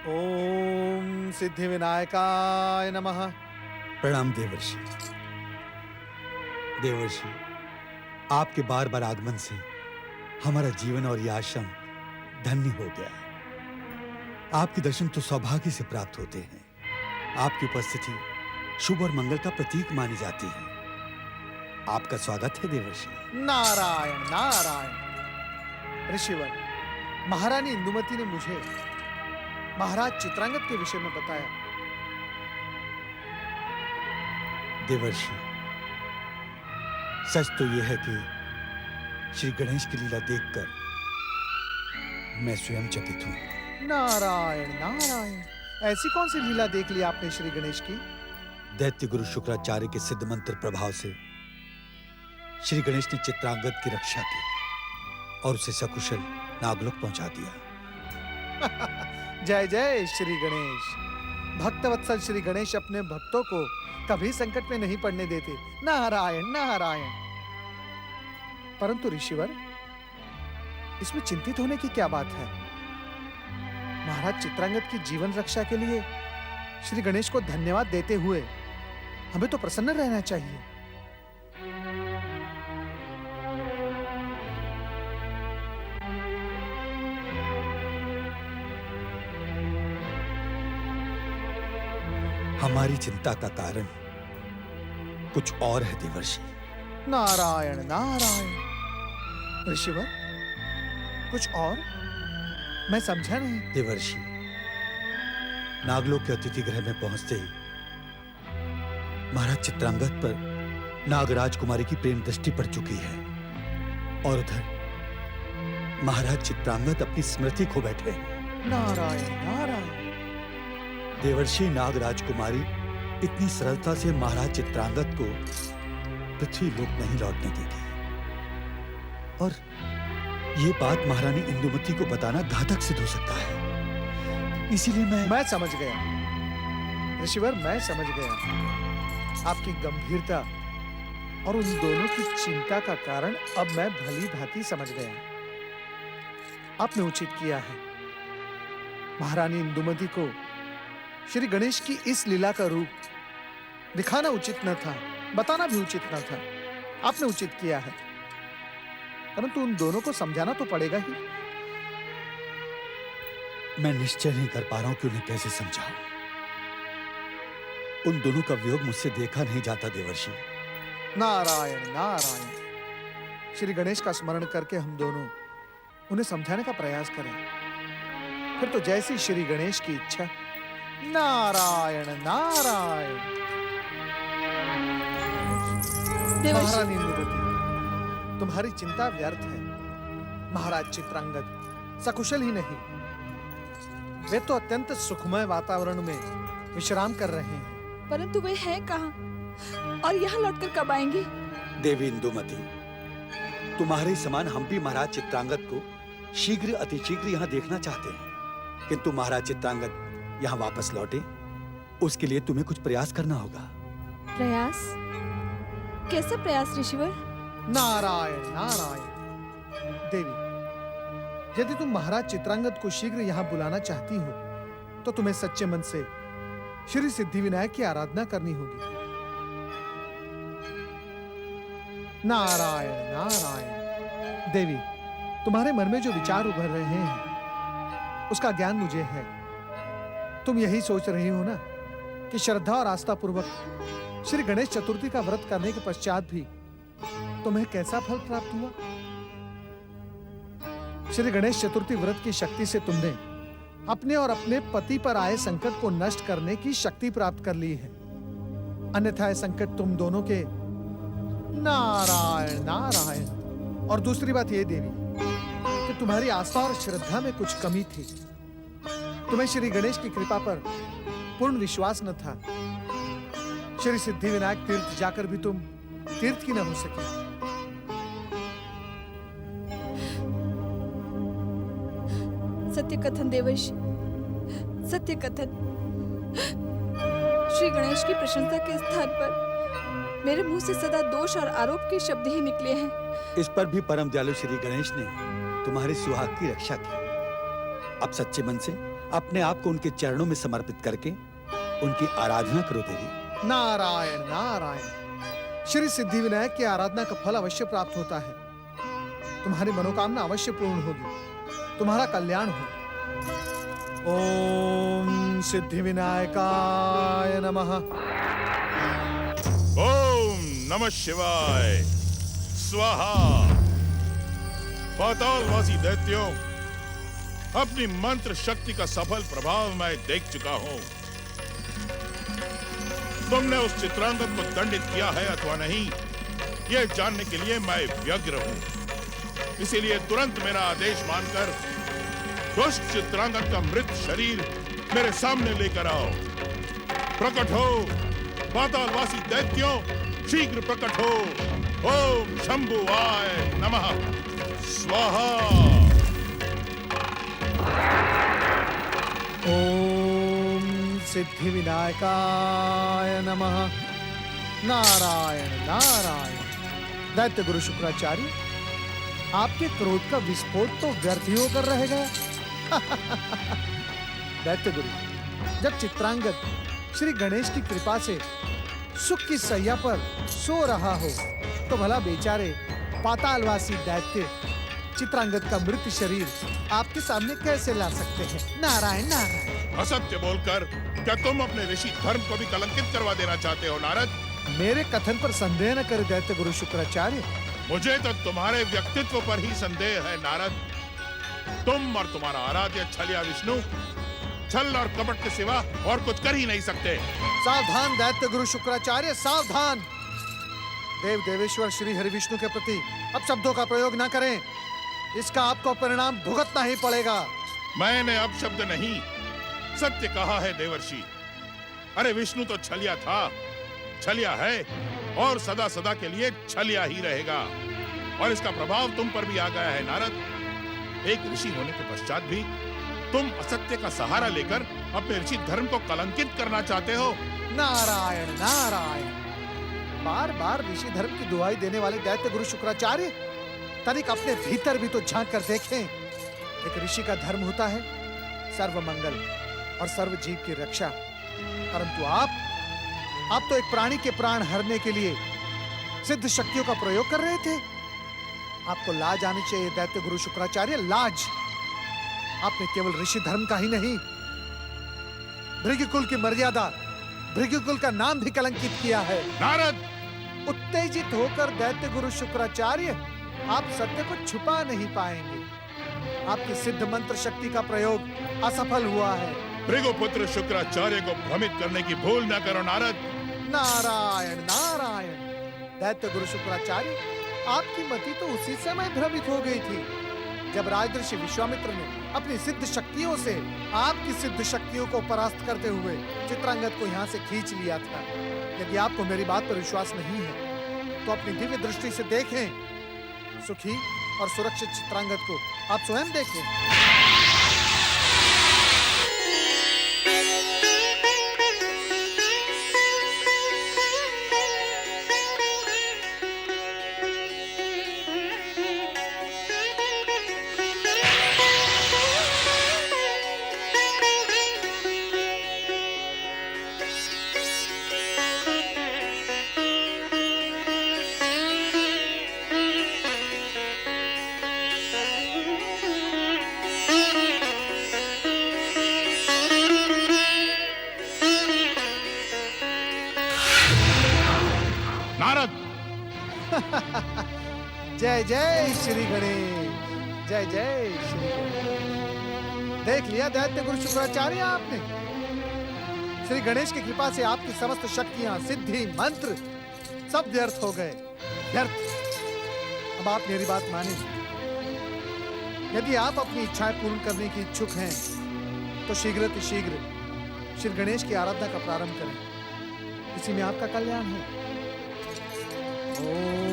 ओम सिद्धि विनायकाय नमः। प्रणाम देवर्षि। देवर्षि, आपके बार बार आगमन से हमारा जीवन और यह आश्रम धन्य हो गया। आपके दर्शन तो सौभाग्य से प्राप्त होते हैं। आपकी उपस्थिति शुभ और मंगल का प्रतीक मानी जाती है। आपका स्वागत है देवर्षि। नारायण नारायण। ऋषिवर, महारानी इंदुमती ने मुझे महाराज चित्रांगद के विषय में बताया। देवर्षि, सच तो यह है कि श्री गणेश की लीला देखकर मैं स्वयं चकित हूं। नारायण नारायण। ऐसी कौन सी लीला देख ली आपने श्री गणेश की? दैत्य गुरु शुक्राचार्य के सिद्ध मंत्र प्रभाव से श्री गणेश ने चित्रांगद की रक्षा की और उसे सकुशल नागलोक पहुंचा दिया। जय जय श्री गणेश। भक्तवत्सल श्री गणेश अपने भक्तों को कभी संकट में नहीं पड़ने देते। नारायण नारायण। परंतु ऋषिवर, इसमें चिंतित होने की क्या बात है? महाराज चित्रांगद की जीवन रक्षा के लिए श्री गणेश को धन्यवाद देते हुए हमें तो प्रसन्न रहना चाहिए। हमारी चिंता का कारण कुछ और है देवर्षि। नारायण नारायण। ऋषिवर, कुछ और? मैं समझा नहीं। देवर्षि, नागलोक के अतिथि गृह में पहुंचते ही महाराज चित्रांगद पर नागराज कुमारी की प्रेम दृष्टि पड़ चुकी है और उधर महाराज चित्रांगद अपनी स्मृति खो बैठे हैं। नारायण नारायण। देवर्षि, नागराज कुमारी इतनी सरलता से महाराज चित्रांगद को पृथ्वी लोक नहीं लौटने देगी और ये बात महारानी इंदुमती को बताना घातक सिद्ध हो सकता है। इसीलिए मैं समझ गया ऋषिवर, मैं समझ गया आपकी गंभीरता और उन दोनों की चिंता का कारण अब मैं भली भांति समझ गया। आपने उचित किया है। महारानी इंदुमती को श्री गणेश की इस लीला का रूप दिखाना उचित न था, बताना भी उचित न था। आपने उचित किया है, परंतु उन दोनों को समझाना तो पड़ेगा ही। मैं निश्चय नहीं कर पा रहा हूं कि उन्हें कैसे समझाऊं। उन दोनों का वियोग मुझसे देखा नहीं जाता देवर्षि। नारायण नारायण। श्री गणेश का स्मरण करके हम दोनों उन्हें समझाने का प्रयास करें। फिर तो जैसी श्री गणेश की इच्छा। नारायण नारायण। महारानी इंदुमती, तुम्हारी चिंता व्यर्थ है। महाराज चित्रांगद सकुशल ही नहीं, वे तो अत्यंत सुखमय वातावरण में विश्राम कर रहे हैं। परंतु वे हैं कहाँ और यहाँ लौटकर कब आएंगे? देवी इंदुमती, तुम्हारे समान हम भी महाराज चित्रांगद को शीघ्र अतिशीघ्र यहाँ देखना चाहते हैं, किंतु महाराज चित्रांगद यहाँ वापस लौटे उसके लिए तुम्हें कुछ प्रयास करना होगा। प्रयास? कैसा प्रयास ऋषिवर? नारायण नारायण। देवी, यदि तुम महाराज चित्रांगद को शीघ्र यहाँ बुलाना चाहती हो तो तुम्हें सच्चे मन से श्री सिद्धि विनायक की आराधना करनी होगी। नारायण नारायण। देवी, तुम्हारे मन में जो विचार उभर रहे हैं उसका ज्ञान मुझे है। तुम यही सोच रही हो ना कि श्रद्धा और आस्था पूर्वक श्री गणेश चतुर्थी का व्रत करने के पश्चात भी तुम्हें कैसा फल प्राप्त हुआ। श्री गणेश चतुर्थी व्रत की शक्ति से तुमने अपने और अपने पति पर आए संकट को नष्ट करने की शक्ति प्राप्त कर ली है। अन्यथा यह संकट तुम दोनों के। नारायण नारायण। और दूसरी बात यह देवी कि तुम्हारी आस्था और श्रद्धा में कुछ कमी थी। तुम्हें श्री गणेश की कृपा पर पूर्ण विश्वास न था। श्री सिद्धि विनायक तीर्थ जाकर भी तुम तीर्थ की न हो सकी। सत्य कथन देवर्षि, सत्य कथन। श्री गणेश की प्रशंसा के स्थान पर मेरे मुंह से सदा दोष और आरोप के शब्द ही निकले हैं। इस पर भी परम दयालु श्री गणेश ने तुम्हारे सुहाग की रक्षा की। अब सच्चे मन से अपने आप को उनके चरणों में समर्पित करके उनकी आराधना करो देवी। नारायण नारायण। श्री सिद्धि विनायक की आराधना का फल अवश्य प्राप्त होता है। तुम्हारी मनोकामना अवश्य पूर्ण होगी, तुम्हारा कल्याण हो। ओम सिद्धि विनायकाय नमः। ओम नमः शिवाय स्वाहा। पातालवासी दैत्यों, अपनी मंत्र शक्ति का सफल प्रभाव मैं देख चुका हूं। तुमने उस चित्रांगद को दंडित किया है अथवा नहीं, यह जानने के लिए मैं व्यग्र हूं। इसीलिए तुरंत मेरा आदेश मानकर दुष्ट चित्रांगद का मृत शरीर मेरे सामने लेकर आओ। प्रकट हो पातालवासी दैत्यों, शीघ्र प्रकट हो। ओम शंभुवाय नमः स्वाहा। ओम सिद्धि विनायकाय नमः। नारायण नारायण। दैत्य गुरु शुक्राचार्य, आपके क्रोध का विस्फोट तो व्यर्थ ही होकर रह गया। दैत्य गुरु, जब चित्रांगद श्री गणेश की कृपा से सुख की सैया पर सो रहा हो तो भला बेचारे पातालवासी दैत्य चित्रांगद का मृत शरीर आपके सामने कैसे ला सकते हैं? नारायण नारायण। असत्य बोलकर क्या तुम अपने ऋषि धर्म को भी कलंकित करवा देना चाहते हो नारद? मेरे कथन पर संदेह न करे दैत्य गुरु शुक्राचार्य। मुझे तो तुम्हारे व्यक्तित्व पर ही संदेह है नारद। तुम और तुम्हारा आराध्य छलिया विष्णु छल और कपट के सिवा और कुछ कर ही नहीं सकते। सावधान दैत्य गुरु शुक्राचार्य, सावधान। देव देवेश्वर श्री हरि विष्णु के प्रति अब शब्दों का प्रयोग न करें, इसका आपको परिणाम भुगतना ही पड़ेगा। मैंने अब शब्द नहीं, सत्य कहा है देवर्षि। अरे विष्णु तो छलिया था, छलिया है और सदा सदा के लिए छलिया ही रहेगा। और इसका प्रभाव तुम पर भी आ गया है नारद। एक ऋषि होने के पश्चात भी तुम असत्य का सहारा लेकर अपने ऋषि धर्म को कलंकित करना चाहते हो। नारायण नारायण। बार बार ऋषि धर्म की दुहाई देने वाले दैत्य गुरु शुक्राचार्य, तनिक अपने भीतर भी तो झांक कर देखें। एक ऋषि का धर्म होता है सर्व मंगल और सर्व जीव की रक्षा, परंतु आप तो एक प्राणी के प्राण हरने के लिए सिद्ध शक्तियों का प्रयोग कर रहे थे। आपको लाज आनी चाहिए दैत्य गुरु शुक्राचार्य, लाज। आपने केवल ऋषि धर्म का ही नहीं, भृगुकुल की मर्यादा, भृगुकुल का नाम भी कलंकित किया है। नारद! उत्तेजित होकर दैत्य गुरु शुक्राचार्य, आप सत्य को छुपा नहीं पाएंगे। आपकी सिद्ध मंत्र शक्ति का प्रयोग असफल हुआ है। भृगुपुत्र शुक्राचार्य को भ्रमित करने की भूल न करो नारद। नारायण नारायण। दैत्य गुरु शुक्राचार्य, आपकी मति तो उसी समय भ्रमित हो गई थी जब राजर्षि विश्वामित्र ने अपनी सिद्ध शक्तियों से आपकी सिद्ध शक्तियों को परास्त करते हुए चित्रांगद को यहाँ से खींच लिया था। यदि आपको मेरी बात पर विश्वास नहीं है तो अपनी दिव्य दृष्टि से देखें। सुखी और सुरक्षित चित्रांगद को आप स्वयं देखें। जय जय श्री गणेश, जय जय श्री गणेश। देख लिया दैत्य गुरु शुक्राचार्य आपने। श्री गणेश की कृपा से आपकी समस्त शक्तियां, सिद्धि, मंत्र सब व्यर्थ हो गए, व्यर्थ। अब आप मेरी बात माने। यदि आप अपनी इच्छाएं पूर्ण करने की इच्छुक हैं तो शीघ्र श्री गणेश की आराधना का प्रारंभ करें। इसी में आपका कल्याण है। ओम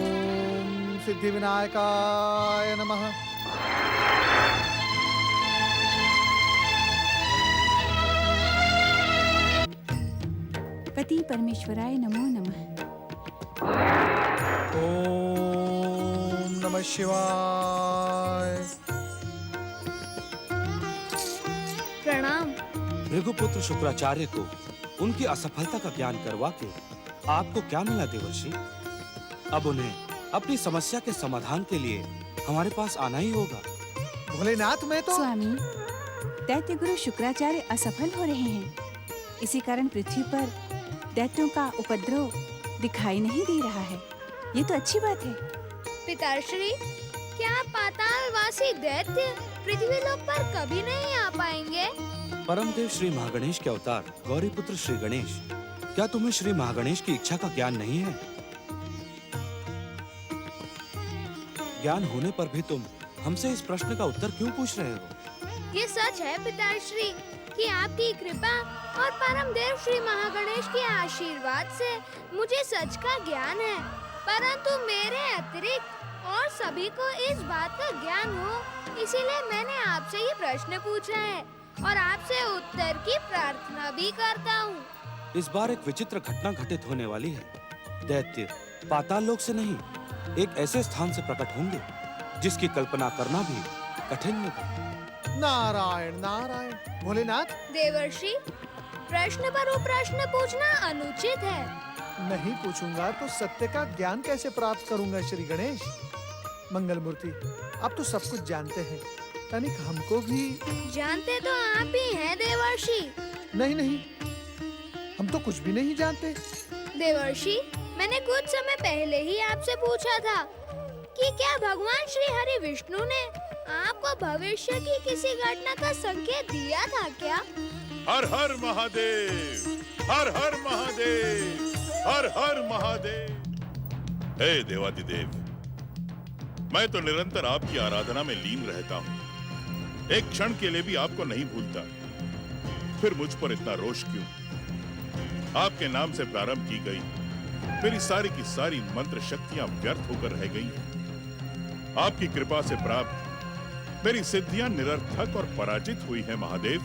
सिद्धि विनायकाय नमः। पार्वती परमेश्वराय नमो नमः। ओम नमः शिवाय। प्रणाम। भृगुपुत्र शुक्राचार्य को उनकी असफलता का ज्ञान करवा के आपको क्या मिला देवर्षि? अब उन्हें अपनी समस्या के समाधान के लिए हमारे पास आना ही होगा। भोलेनाथ, मैं तो स्वामी, दैत्य गुरु शुक्राचार्य असफल हो रहे हैं। इसी कारण पृथ्वी पर दैत्यों का उपद्रव दिखाई नहीं दे रहा है। ये तो अच्छी बात है। पिताश्री, क्या पातालवासी दैत्य पृथ्वी लोक पर कभी नहीं आ पाएंगे? परमदेव श्री महागणेश के अवतार गौरी पुत्र श्री गणेश, क्या तुम्हें श्री महागणेश की इच्छा का ज्ञान नहीं है? ज्ञान होने पर भी तुम हमसे इस प्रश्न का उत्तर क्यों पूछ रहे हो? ये सच है पिताश्री कि आपकी कृपा और परम देव श्री महागणेश के आशीर्वाद से मुझे सच का ज्ञान है, परंतु मेरे अतिरिक्त और सभी को इस बात का ज्ञान हो, इसीलिए मैंने आपसे ये प्रश्न पूछा है और आपसे उत्तर की प्रार्थना भी करता हूँ। इस बार एक विचित्र घटना घटित होने वाली है। दैत्य पाताल लोक से नहीं, एक ऐसे स्थान से प्रकट होंगे जिसकी कल्पना करना भी कठिन होगा। नारायण नारायण। भोलेनाथ, देवर्षि, प्रश्न पर वो प्रश्न पूछना अनुचित है। नहीं पूछूंगा तो सत्य का ज्ञान कैसे प्राप्त करूंगा श्री गणेश? मंगल मूर्ति, आप तो सब कुछ जानते हैं, तनिक हमको भी। जानते तो आप ही हैं देवर्षि। नहीं नहीं, हम तो कुछ भी नहीं जानते। देवर्षि, मैंने कुछ समय पहले ही आपसे पूछा था कि क्या भगवान श्री हरि विष्णु ने आपको भविष्य की किसी घटना का संकेत दिया था क्या? हर हर महादेव, हर हर महादेव, हर हर महादेव। हे देवादिदेव, मैं तो निरंतर आपकी आराधना में लीन रहता हूँ, एक क्षण के लिए भी आपको नहीं भूलता। फिर मुझ पर इतना रोष क्यों? आपके नाम से प्रारंभ की गई मेरी सारी की सारी मंत्र शक्तियां व्यर्थ होकर रह गई हैं। आपकी कृपा से प्राप्त मेरी सिद्धियां निरर्थक और पराजित हुई हैं महादेव।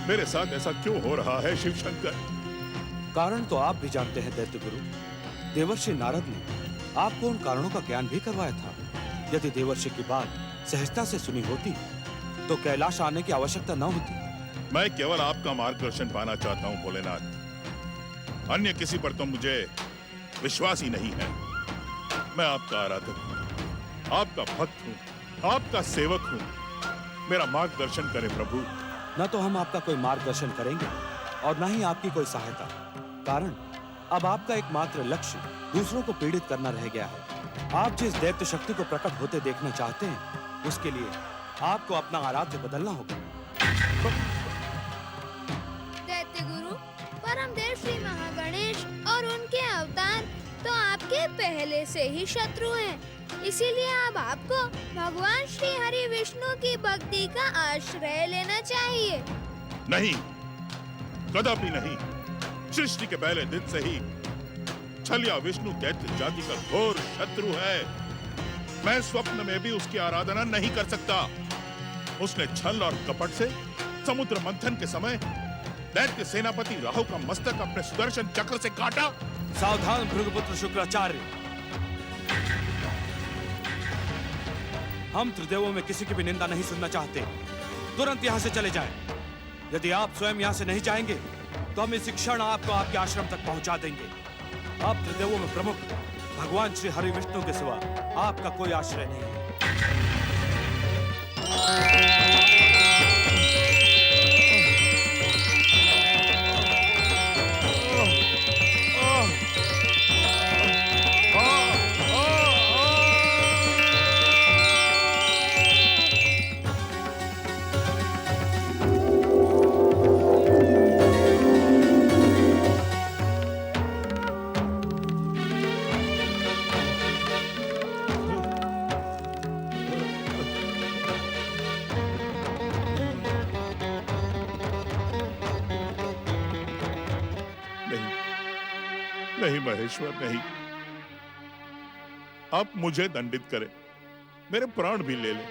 मेरे साथ ऐसा क्यों हो रहा है शिव शंकर? कारण तो आप भी जानते हैं दैत्य गुरु। देवर्षि नारद ने आपको उन कारणों का ज्ञान भी करवाया था। यदि देवर्षि की बात सहजता से सुनी होती तो कैलाश आने की आवश्यकता न होती। मैं केवल आपका मार्गदर्शन पाना चाहता हूं भोलेनाथ, अन्य किसी पर तो मुझे विश्वास ही नहीं है। मैं आपका आराधक हूं, आपका भक्त हूं, आपका सेवक हूं। मेरा मार्गदर्शन करें प्रभु। न तो हम आपका कोई मार्गदर्शन करेंगे और न ही आपकी कोई सहायता, कारण अब आपका एकमात्र लक्ष्य दूसरों को पीड़ित करना रह गया है। आप जिस दैत्य शक्ति को प्रकट होते देखना चाहते हैं, उसके लिए आपको अपना आराध्य बदलना होगा। दैत्य गुरु, परम देव श्री महागणेश और उनके अवतार तो आपके पहले से ही शत्रु हैं, इसीलिए अब आपको भगवान श्री हरि विष्णु की भक्ति का आश्रय लेना चाहिए। नहीं, कदापि नहीं। सृष्टि के पहले दिन से ही छलिया विष्णु दैत्य जाति का घोर शत्रु है। मैं स्वप्न में भी उसकी आराधना नहीं कर सकता। उसने छल और कपट से समुद्र मंथन के समय दैत्य सेनापति राहु का मस्तक अपने सुदर्शन चक्र से काटा। सावधान भृगुपुत्र शुक्राचार्य, हम त्रिदेवों में किसी की भी निंदा नहीं सुनना चाहते। तुरंत यहाँ से चले जाएं। यदि आप स्वयं यहाँ से नहीं जाएंगे तो हम इसी क्षण आपको आपके आश्रम तक पहुंचा देंगे। आप त्रिदेवों में प्रमुख भगवान श्री हरि विष्णु के सिवा आपका कोई आश्रय नहीं है। नहीं महेश्वर, नहीं। आप मुझे दंडित करें, मेरे प्राण भी ले लें,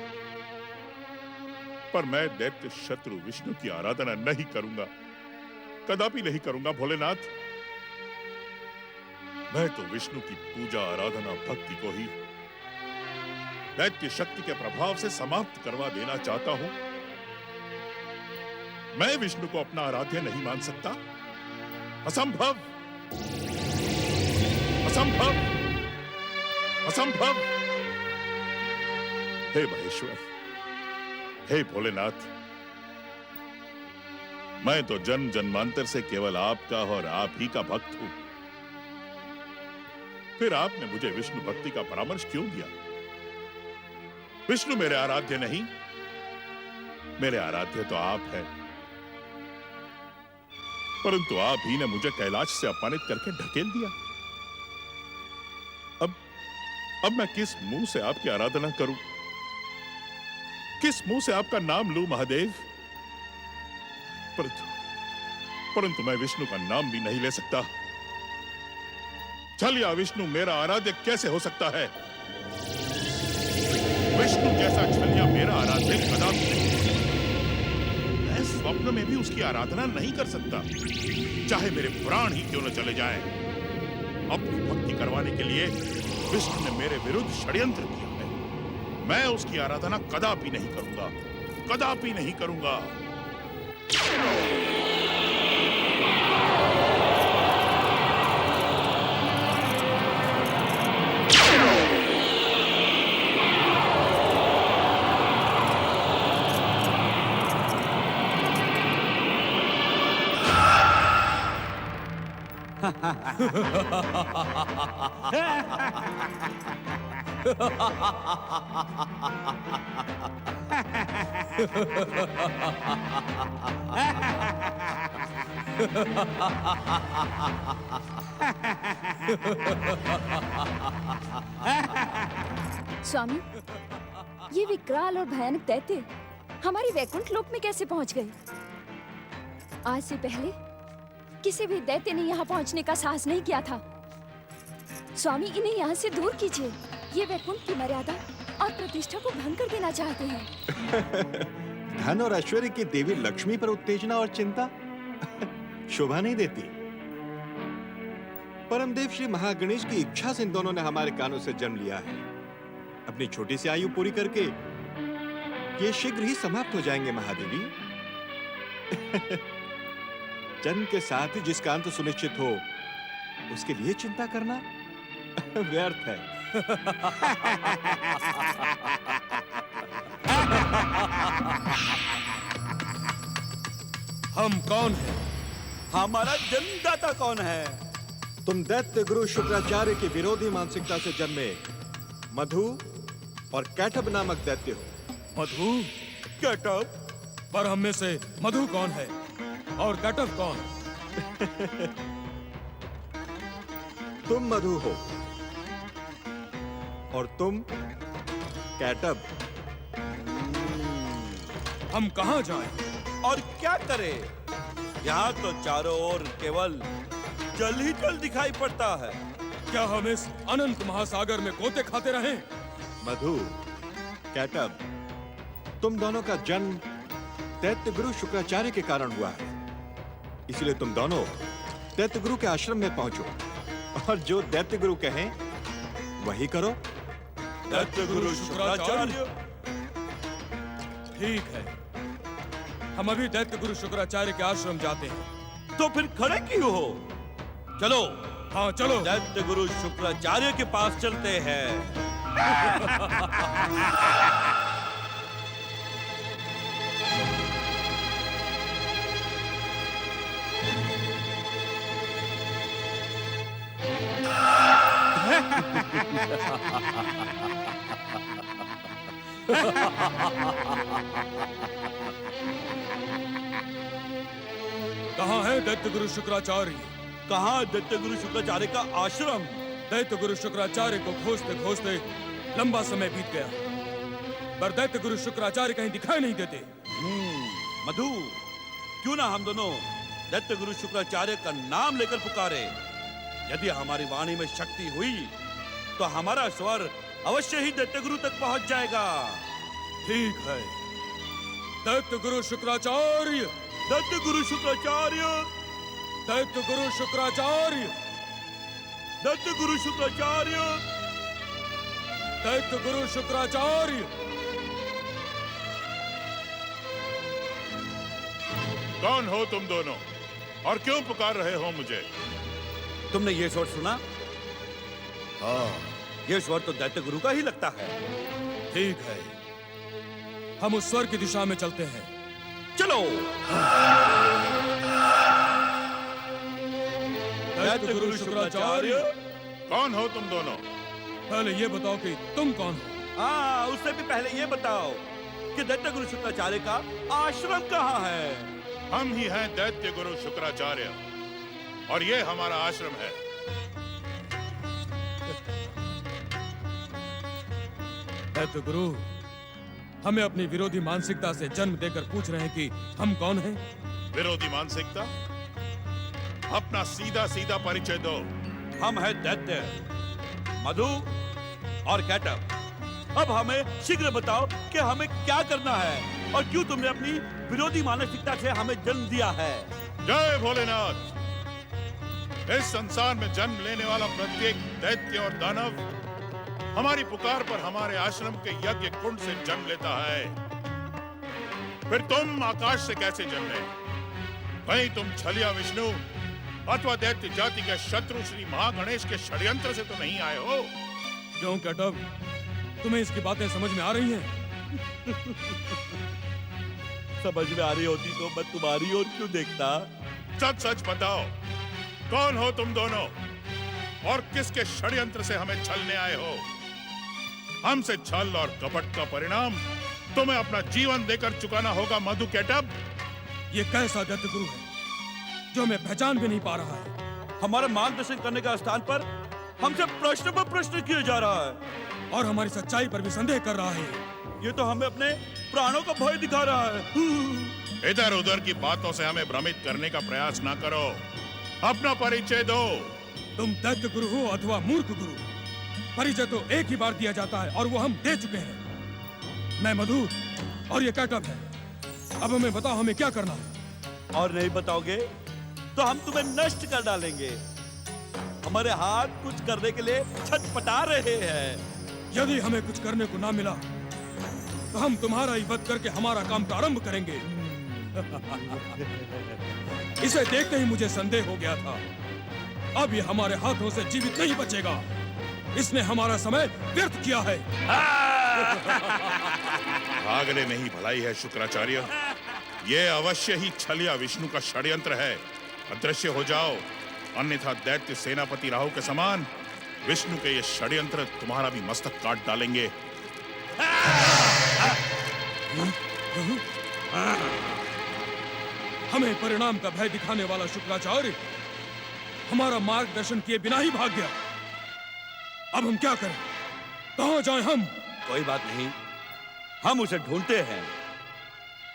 पर मैं दैत्य शत्रु विष्णु की आराधना नहीं करूंगा। कदापि नहीं करूंगा भोलेनाथ। मैं तो विष्णु की पूजा आराधना भक्ति को ही दैत्य शक्ति के प्रभाव से समाप्त करवा देना चाहता हूं। मैं विष्णु को अपना आराध्य नहीं मान सकता। असंभव, असंभव, असंभव। हे महेश्वर, हे भोलेनाथ, मैं तो जन्म जन्मांतर से केवल आपका और आप ही का भक्त हूं। फिर आपने मुझे विष्णु भक्ति का परामर्श क्यों दिया? विष्णु मेरे आराध्य नहीं, मेरे आराध्य तो आप हैं। परंतु आप ही ने मुझे कैलाश से अपमानित करके ढकेल दिया। अब मैं किस मुंह से आपकी आराधना करूं? किस मुंह से आपका नाम लूं महादेव? परंतु मैं विष्णु का नाम भी नहीं ले सकता। छलिया विष्णु मेरा आराध्य कैसे हो सकता है? विष्णु जैसा छलिया मेरा आराध्य कदापि नहीं। मैं स्वप्न में भी उसकी आराधना नहीं कर सकता, चाहे मेरे प्राण ही क्यों न चले जाएं। अपनी भक्ति करवाने के लिए विष्णु ने मेरे विरुद्ध षड्यंत्र किया है। मैं उसकी आराधना कदापि नहीं करूंगा, कदापि नहीं करूंगा। स्वामी, ये विकराल और भयानक दैत्य हमारे वैकुंठ लोक में कैसे पहुंच गए? आज से पहले किसी भी दैत्य ने यहाँ पहुंचने का साहस नहीं किया था। स्वामी, इन्हें यहाँ से दूर कीजिए। ये वैकुंठ की मर्यादा और प्रतिष्ठा को भंग कर देना चाहते हैं। धन और ऐश्वर्य की देवी लक्ष्मी पर उत्तेजना और चिंता शोभा नहीं देती। परमदेव श्री महागणेश की इच्छा से इन दोनों ने हमारे कानों से जन्म लिया है। अपनी छोटी सी आयु पूरी करके ये शीघ्र ही समाप्त हो जाएंगे महादेवी। जन्म के साथ ही जिसका अंत सुनिश्चित हो, उसके लिए चिंता करना व्यर्थ है। हम कौन हैं? हमारा जन्मदाता कौन है? तुम दैत्य गुरु शुक्राचार्य की विरोधी मानसिकता से जन्मे मधु और कैटब नामक दैत्य हो। मधु? कैटब? पर हम में से मधु कौन है और कैटब कौन? तुम मधु हो और तुम कैटब। हम कहां जाएं? और क्या करें? यहाँ तो चारों ओर केवल जल ही जल दिखाई पड़ता है। क्या हम इस अनंत महासागर में गोते खाते रहें? मधु, कैटब, तुम दोनों का जन्म दैत्य गुरु शुक्राचार्य के कारण हुआ है। इसलिए तुम दोनों दैत्य गुरु के आश्रम में पहुंचो और जो दैत्य गुरु कहें वही करो। दैत्य गुरु शुक्राचार्य? ठीक है, हम अभी दैत्य गुरु शुक्राचार्य के आश्रम जाते हैं। तो फिर खड़े क्यों हो? चलो। हाँ चलो। दैत्य गुरु शुक्राचार्य के पास चलते हैं। कहाँ है दैत्य गुरु शुक्राचार्य? कहाँ दैत्य गुरु शुक्राचार्य का आश्रम? दैत्य गुरु शुक्राचार्य को खोजते खोजते लंबा समय बीत गया, पर दैत्य गुरु शुक्राचार्य कहीं दिखाई नहीं देते। मधु, क्यों ना हम दोनों दैत्य गुरु शुक्राचार्य का नाम लेकर पुकारे। यदि हमारी वाणी में शक्ति हुई तो हमारा स्वर अवश्य ही दैत्य गुरु तक पहुंच जाएगा। ठीक है, दैत्य गुरु शुक्राचार्य, दैत्य गुरु शुक्राचार्य, दैत्य गुरु शुक्राचार्य, दैत्य गुरु शुक्राचार्य, दैत्य गुरु शुक्राचार्य। कौन हो तुम दोनों और क्यों पुकार रहे हो मुझे? तुमने ये स्वर सुना? हाँ, ये स्वर तो दैत्य गुरु का ही लगता है। ठीक है, हम उस स्वर की दिशा में चलते हैं। चलो। दैत्य गुरु शुक्राचार्य। कौन हो तुम दोनों? पहले ये बताओ कि तुम कौन हो? हाँ, उससे भी पहले ये बताओ कि दैत्य गुरु शुक्राचार्य का आश्रम कहाँ है? हम ही हैं दैत्य गुरु शुक्राचार्य और ये हमारा आश्रम है। दैत्य गुरु, हमें अपनी विरोधी मानसिकता से जन्म देकर पूछ रहे हैं कि हम कौन हैं? विरोधी मानसिकता? अपना सीधा सीधा परिचय दो। हम हैं दैत्य, मधु और कैटअप। अब हमें शीघ्र बताओ कि हमें क्या करना है और क्यों तुमने अपनी विरोधी मानसिकता से हमें जन्म दिया है। जय भोलेनाथ। इस संसार में जन्म लेने वाला प्रत्येक दैत्य और दानव हमारी पुकार पर हमारे आश्रम के यज्ञ कुंड से जन्म लेता है। फिर तुम आकाश से कैसे जन्मे? कहीं तुम छलिया विष्णु अथवा दैत्य जाति के शत्रु श्री महागणेश के षड्यंत्र से तो नहीं आए हो? क्यों कैटअप, तुम्हें इसकी बातें समझ में आ रही हैं? समझ में आ रही होती तो मैं तुम्हारी ओर क्यों देखता? सच सच बताओ, कौन हो तुम दोनों और किसके षड्यंत्र से हमें छलने आए हो? हमसे छल और कपट का परिणाम तुम्हें अपना जीवन देकर चुकाना होगा मधु कैटअप। ये कैसा दैत्य गुरु है जो हमें पहचान भी नहीं पा रहा है? हमारे मार्गदर्शन करने का स्थान पर हमसे प्रश्न पर प्रश्न किया जा रहा है और हमारी सच्चाई पर भी संदेह कर रहा है। ये तो हमें अपने प्राणों का भय दिखा रहा है। इधर उधर की बातों से हमें भ्रमित करने का प्रयास ना करो। अपना परिचय दो। तुम दैत्य गुरु हो अथवा मूर्ख गुरु, परिचय तो एक ही बार दिया जाता है और वो हम दे चुके हैं। मैं मधु और ये कैटअप है। अब हमें बताओ, हमें क्या करना है? और नहीं बताओगे तो हम तुम्हें नष्ट कर डालेंगे। हमारे हाथ कुछ करने के लिए छटपटा रहे हैं। यदि हमें कुछ करने को ना मिला तो हम तुम्हारा ही वध करके हमारा काम प्रारंभ करेंगे। इसे देखते ही मुझे संदेह हो गया था। अब ये हमारे हाथों से जीवित नहीं बचेगा। इसने हमारा समय व्यर्थ किया है। भागने में ही भलाई है शुक्राचार्य। ये अवश्य ही छलिया विष्णु का षड्यंत्र है। अदृश्य हो जाओ, अन्यथा दैत्य सेनापति राहु के समान विष्णु के ये षड्यंत्र तुम्हारा भी मस्तक काट डालेंगे। हमें परिणाम का भय दिखाने वाला शुक्राचार्य हमारा मार्गदर्शन किए बिना ही भाग गया। अब हम क्या करें? कहां जाएं हम? कोई बात नहीं, हम उसे ढूंढते हैं।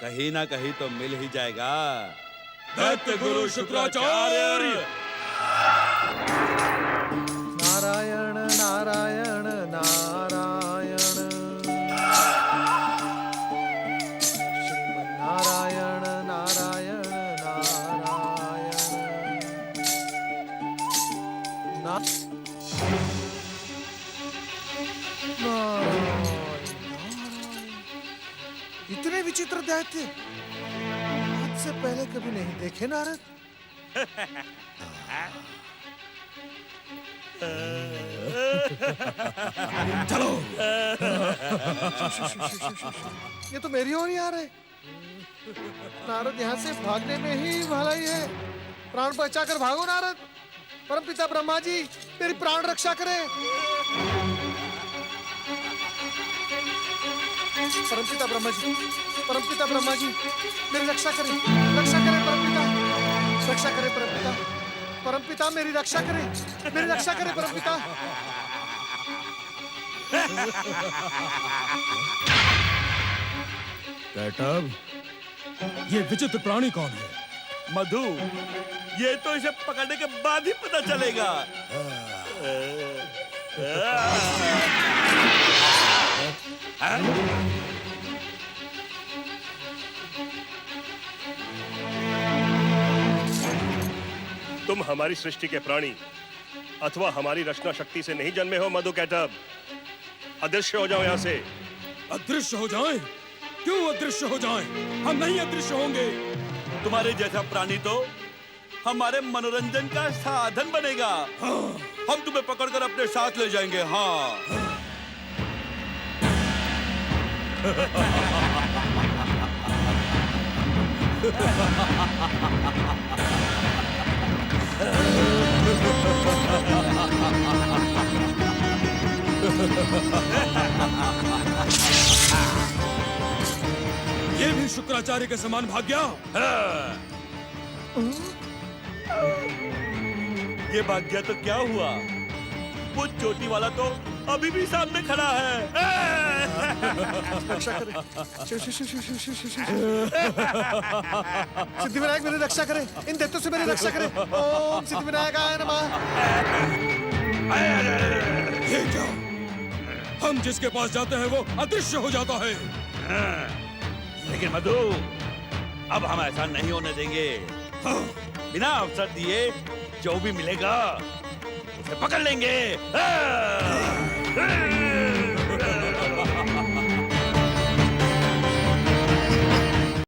कहीं ना कहीं तो मिल ही जाएगा। दैत्य गुरु शुक्राचार्य। नारायण नारायण नारायण, श्रीमन्नारायण नारायण नारायण नारायण। इतने विचित्र दैत्य आज से पहले कभी नहीं देखे नारद। चलो। ये तो मेरी ओर ही आ रहे। नारद यहाँ से भागने में ही भलाई है। प्राण बचाकर भागो नारद। परमपिता ब्रह्मा जी मेरी प्राण रक्षा करें। परमपिता ब्रह्मा जी, परमपिता ब्रह्मा जी मेरी रक्षा करें, रक्षा करें परमपिता, रक्षा करें परमपिता, परमपिता मेरी रक्षा करें, मेरी रक्षा करें परमपिता। कैटअप, ये विचित्र प्राणी कौन है? मधु, ये तो इसे पकड़ने के बाद ही पता चलेगा। हमारी सृष्टि के प्राणी अथवा हमारी रचना शक्ति से नहीं जन्मे हो मधु कैटब। अदृश्य हो जाओ यहाँ से। अदृश्य हो जाएं? क्यों अदृश्य हो जाएं? हम नहीं अदृश्य होंगे। तुम्हारे जैसा प्राणी तो हमारे मनोरंजन का साधन बनेगा। हाँ। हम तुम्हें पकड़कर अपने साथ ले जाएंगे। हाँ। ये भी शुक्राचार्य के समान भाग गया। ये भाग गया तो क्या हुआ? वो चोटी वाला तो अभी भी सामने खड़ा है। रक्षा करे। सिद्धिविनायक मेरी रक्षा करे, इन दैत्यों से मेरी रक्षा करे। ओम सिद्धिविनायकाय नमः। ये क्या? हम जिसके पास जाते हैं वो अदृश्य हो जाता है। लेकिन मधु, अब हम ऐसा नहीं होने देंगे। बिना अवसर दिए जो भी मिलेगा उसे पकड़ लेंगे।